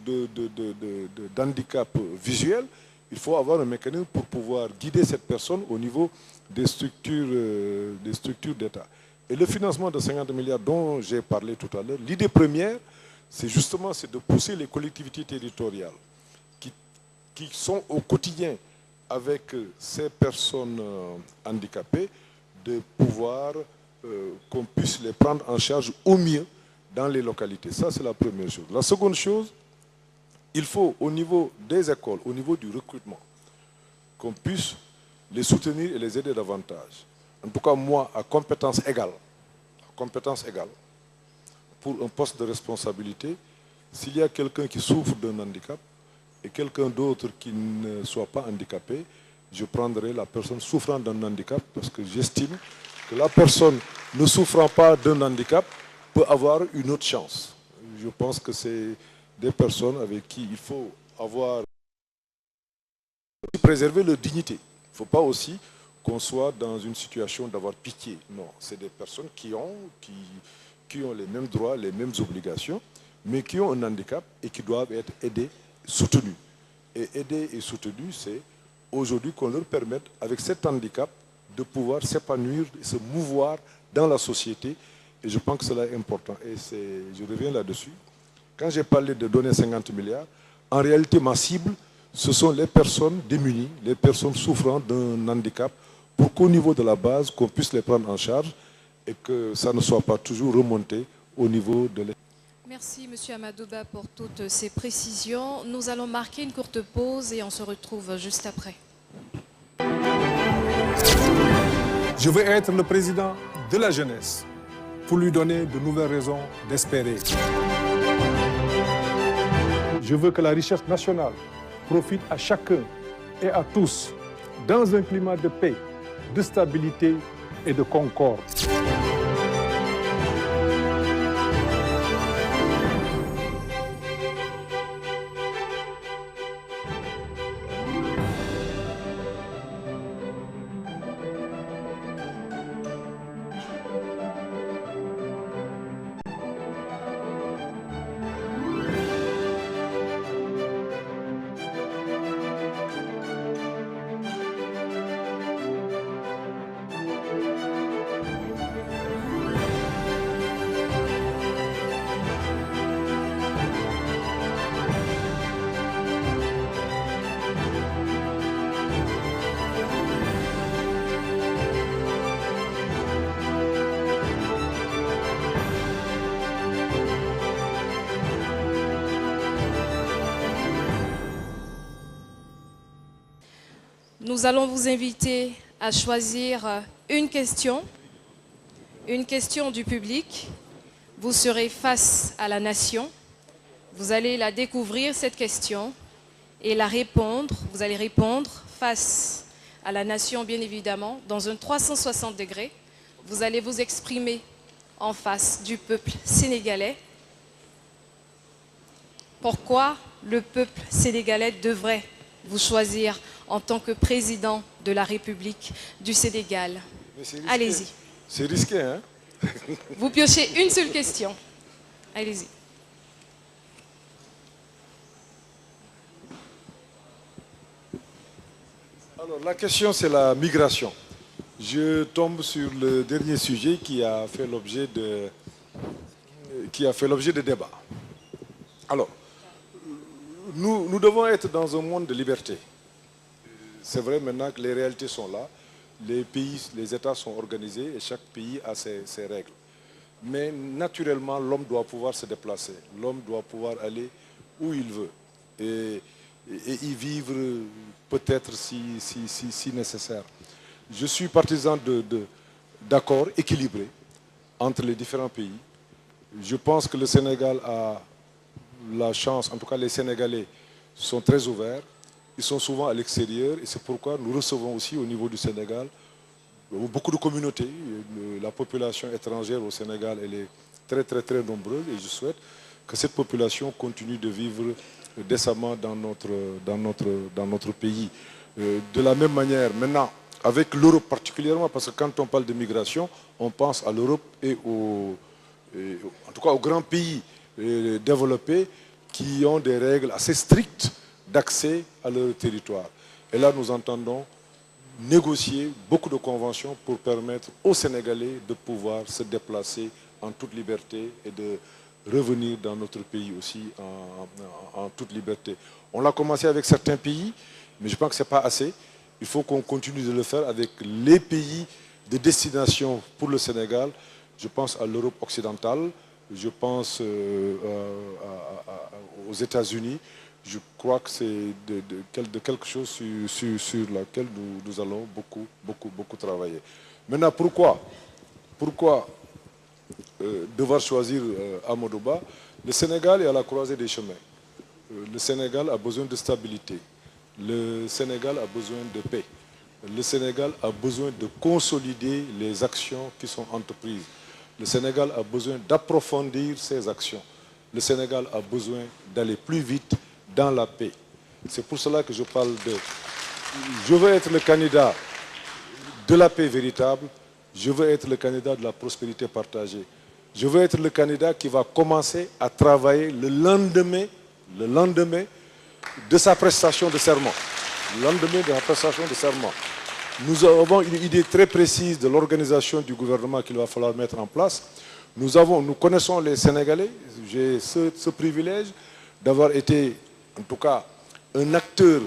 Speaker 2: d'handicap visuel, il faut avoir un mécanisme pour pouvoir guider cette personne au niveau des structures d'État. Et le financement de 50 milliards dont j'ai parlé tout à l'heure, l'idée première, c'est justement de pousser les collectivités territoriales qui sont au quotidien avec ces personnes handicapées, de pouvoir qu'on puisse les prendre en charge au mieux dans les localités. Ça, c'est la première chose. La seconde chose, il faut, au niveau des écoles, au niveau du recrutement, qu'on puisse les soutenir et les aider davantage. En tout cas, moi, à compétence égale, pour un poste de responsabilité, s'il y a quelqu'un qui souffre d'un handicap et quelqu'un d'autre qui ne soit pas handicapé, je prendrai la personne souffrant d'un handicap parce que j'estime que la personne ne souffrant pas d'un handicap peut avoir une autre chance. Je pense que c'est des personnes avec qui il faut préserver leur dignité. Il ne faut pas aussi qu'on soit dans une situation d'avoir pitié. Non, c'est des personnes qui ont les mêmes droits, les mêmes obligations, mais qui ont un handicap et qui doivent être aidés, soutenus. Et aider et soutenus, c'est aujourd'hui qu'on leur permette, avec cet handicap, de pouvoir s'épanouir, se mouvoir dans la société. Et je pense que cela est important. Et je reviens là-dessus. Quand j'ai parlé de donner 50 milliards, en réalité, ma cible, ce sont les personnes démunies, les personnes souffrant d'un handicap, pour qu'au niveau de la base, qu'on puisse les prendre en charge et que ça ne soit pas toujours remonté au niveau de l'État.
Speaker 1: Merci M. Amadouba pour toutes ces précisions. Nous allons marquer une courte pause et on se retrouve juste après.
Speaker 18: Je veux être le président de la jeunesse pour lui donner de nouvelles raisons d'espérer. Je veux que la richesse nationale profite à chacun et à tous dans un climat de paix, de stabilité et de concorde.
Speaker 1: Nous allons vous inviter à choisir une question du public. Vous serez face à la nation. Vous allez la découvrir, cette question, et la répondre. Vous allez répondre face à la nation, bien évidemment, dans un 360 degrés. Vous allez vous exprimer en face du peuple sénégalais. Pourquoi le peuple sénégalais devrait vous choisir en tant que président de la République du Sénégal? Allez-y.
Speaker 2: C'est risqué, hein?
Speaker 1: Vous piochez une seule question. Allez-y.
Speaker 2: Alors, la question, c'est la migration. Je tombe sur le dernier sujet qui a fait l'objet de débats. Alors, nous devons être dans un monde de liberté. C'est vrai maintenant que les réalités sont là. les États sont organisés et chaque pays a ses règles. Mais naturellement, l'homme doit pouvoir se déplacer. L'homme doit pouvoir aller où il veut et y vivre peut-être si nécessaire. Je suis partisan d'accords équilibrés entre les différents pays. Je pense que le Sénégal a la chance, en tout cas les Sénégalais sont très ouverts, ils sont souvent à l'extérieur et c'est pourquoi nous recevons aussi au niveau du Sénégal beaucoup de communautés. La population étrangère au Sénégal, elle est très nombreuse et je souhaite que cette population continue de vivre décemment dans notre pays. De la même manière, maintenant, avec l'Europe particulièrement, parce que quand on parle de migration, on pense à l'Europe et en tout cas aux grands pays développés qui ont des règles assez strictes d'accès à leur territoire. Et là, nous entendons négocier beaucoup de conventions pour permettre aux Sénégalais de pouvoir se déplacer en toute liberté et de revenir dans notre pays aussi en toute liberté. On l'a commencé avec certains pays, mais je pense que ce n'est pas assez. Il faut qu'on continue de le faire avec les pays de destination pour le Sénégal. Je pense à l'Europe occidentale, je pense aux États-Unis. Je crois que c'est de quelque chose sur laquelle nous allons beaucoup travailler. Maintenant, pourquoi devoir choisir Amadou Ba? Le Sénégal est à la croisée des chemins. Le Sénégal a besoin de stabilité. Le Sénégal a besoin de paix. Le Sénégal a besoin de consolider les actions qui sont entreprises. Le Sénégal a besoin d'approfondir ses actions. Le Sénégal a besoin d'aller plus vite dans la paix. C'est pour cela que je parle de... Je veux être le candidat de la paix véritable. Je veux être le candidat de la prospérité partagée. Je veux être le candidat qui va commencer à travailler le lendemain de sa prestation de serment. Le lendemain de la prestation de serment. Nous avons une idée très précise de l'organisation du gouvernement qu'il va falloir mettre en place. Nous connaissons les Sénégalais. J'ai ce privilège d'avoir été, en tout cas, un acteur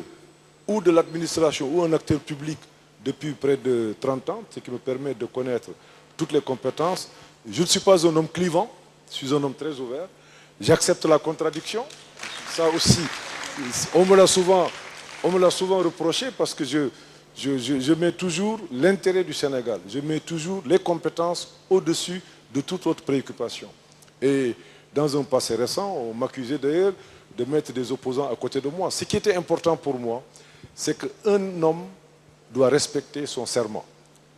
Speaker 2: ou de l'administration ou un acteur public depuis près de 30 ans, ce qui me permet de connaître toutes les compétences. Je ne suis pas un homme clivant, je suis un homme très ouvert. J'accepte la contradiction. Ça aussi, on me l'a souvent reproché parce que je mets toujours l'intérêt du Sénégal. Je mets toujours les compétences au-dessus de toute autre préoccupation. Et dans un passé récent, on m'accusait d'ailleurs de mettre des opposants à côté de moi. Ce qui était important pour moi, c'est qu'un homme doit respecter son serment.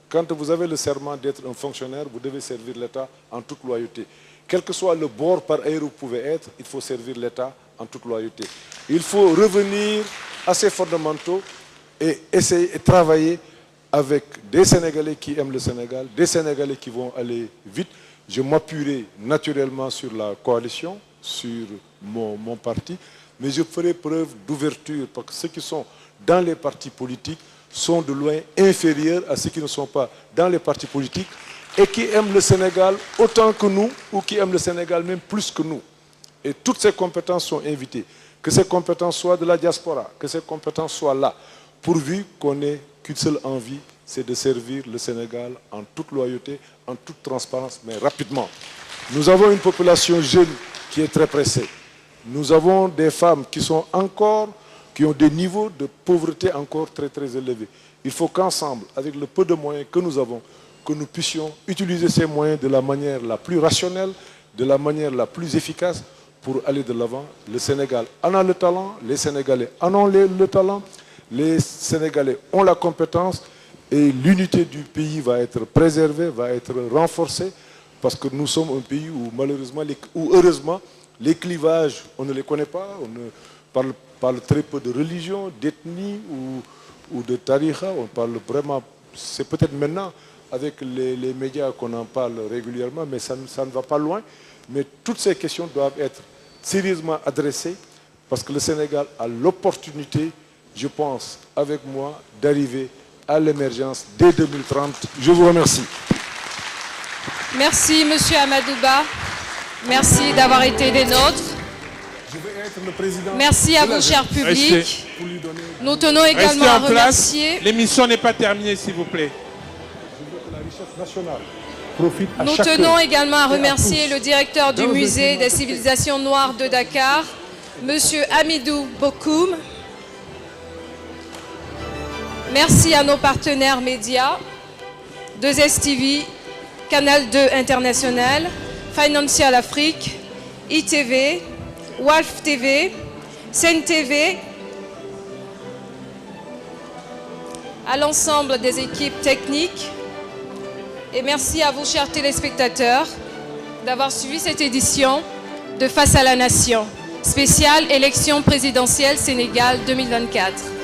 Speaker 2: Quand vous avez le serment d'être un fonctionnaire, vous devez servir l'État en toute loyauté. Quel que soit le bord par ailleurs où vous pouvez être, il faut servir l'État en toute loyauté. Il faut revenir à ses fondamentaux et essayer de travailler avec des Sénégalais qui aiment le Sénégal, des Sénégalais qui vont aller vite. Je m'appuierai naturellement sur la coalition, sur mon parti, mais je ferai preuve d'ouverture parce que ceux qui sont dans les partis politiques sont de loin inférieurs à ceux qui ne sont pas dans les partis politiques et qui aiment le Sénégal autant que nous ou qui aiment le Sénégal même plus que nous. Et toutes ces compétences sont invitées. Que ces compétences soient de la diaspora, que ces compétences soient là, pourvu qu'on n'ait qu'une seule envie, c'est de servir le Sénégal en toute loyauté, en toute transparence, mais rapidement. Nous avons une population jeune qui est très pressée. Nous avons des femmes qui ont des niveaux de pauvreté encore très élevés. Il faut qu'ensemble, avec le peu de moyens que nous avons, que nous puissions utiliser ces moyens de la manière la plus rationnelle, de la manière la plus efficace pour aller de l'avant. Le Sénégal en a le talent, les Sénégalais en ont le talent, les Sénégalais ont la compétence et l'unité du pays va être préservée, va être renforcée parce que nous sommes un pays où malheureusement, ou heureusement, les clivages, on ne les connaît pas, on parle très peu de religion, d'ethnie ou de tariqa, on parle vraiment, c'est peut-être maintenant avec les médias qu'on en parle régulièrement, mais ça ne va pas loin. Mais toutes ces questions doivent être sérieusement adressées parce que le Sénégal a l'opportunité, je pense, avec moi, d'arriver à l'émergence dès 2030. Je vous remercie.
Speaker 1: Merci, Monsieur Amadou Ba. Merci d'avoir été des nôtres.
Speaker 2: Je vais être le président.
Speaker 1: Merci à vous, cher public. Nous tenons également à remercier.
Speaker 23: L'émission n'est pas terminée, s'il vous plaît.
Speaker 18: richesse nationale profite à
Speaker 1: Nous
Speaker 18: chacun
Speaker 1: tenons également à
Speaker 18: et
Speaker 1: remercier
Speaker 18: tous.
Speaker 1: le directeur du
Speaker 18: Dans un
Speaker 1: musée
Speaker 18: climat
Speaker 1: des civilisations noires de Dakar, Monsieur Hamidou Bokoum. Merci à nos partenaires médias, 2STV, Canal 2 International, Financial Afrique, ITV, Walf TV, Sen TV, à l'ensemble des équipes techniques. Et merci à vous, chers téléspectateurs, d'avoir suivi cette édition de Face à la Nation, spéciale élection présidentielle Sénégal 2024.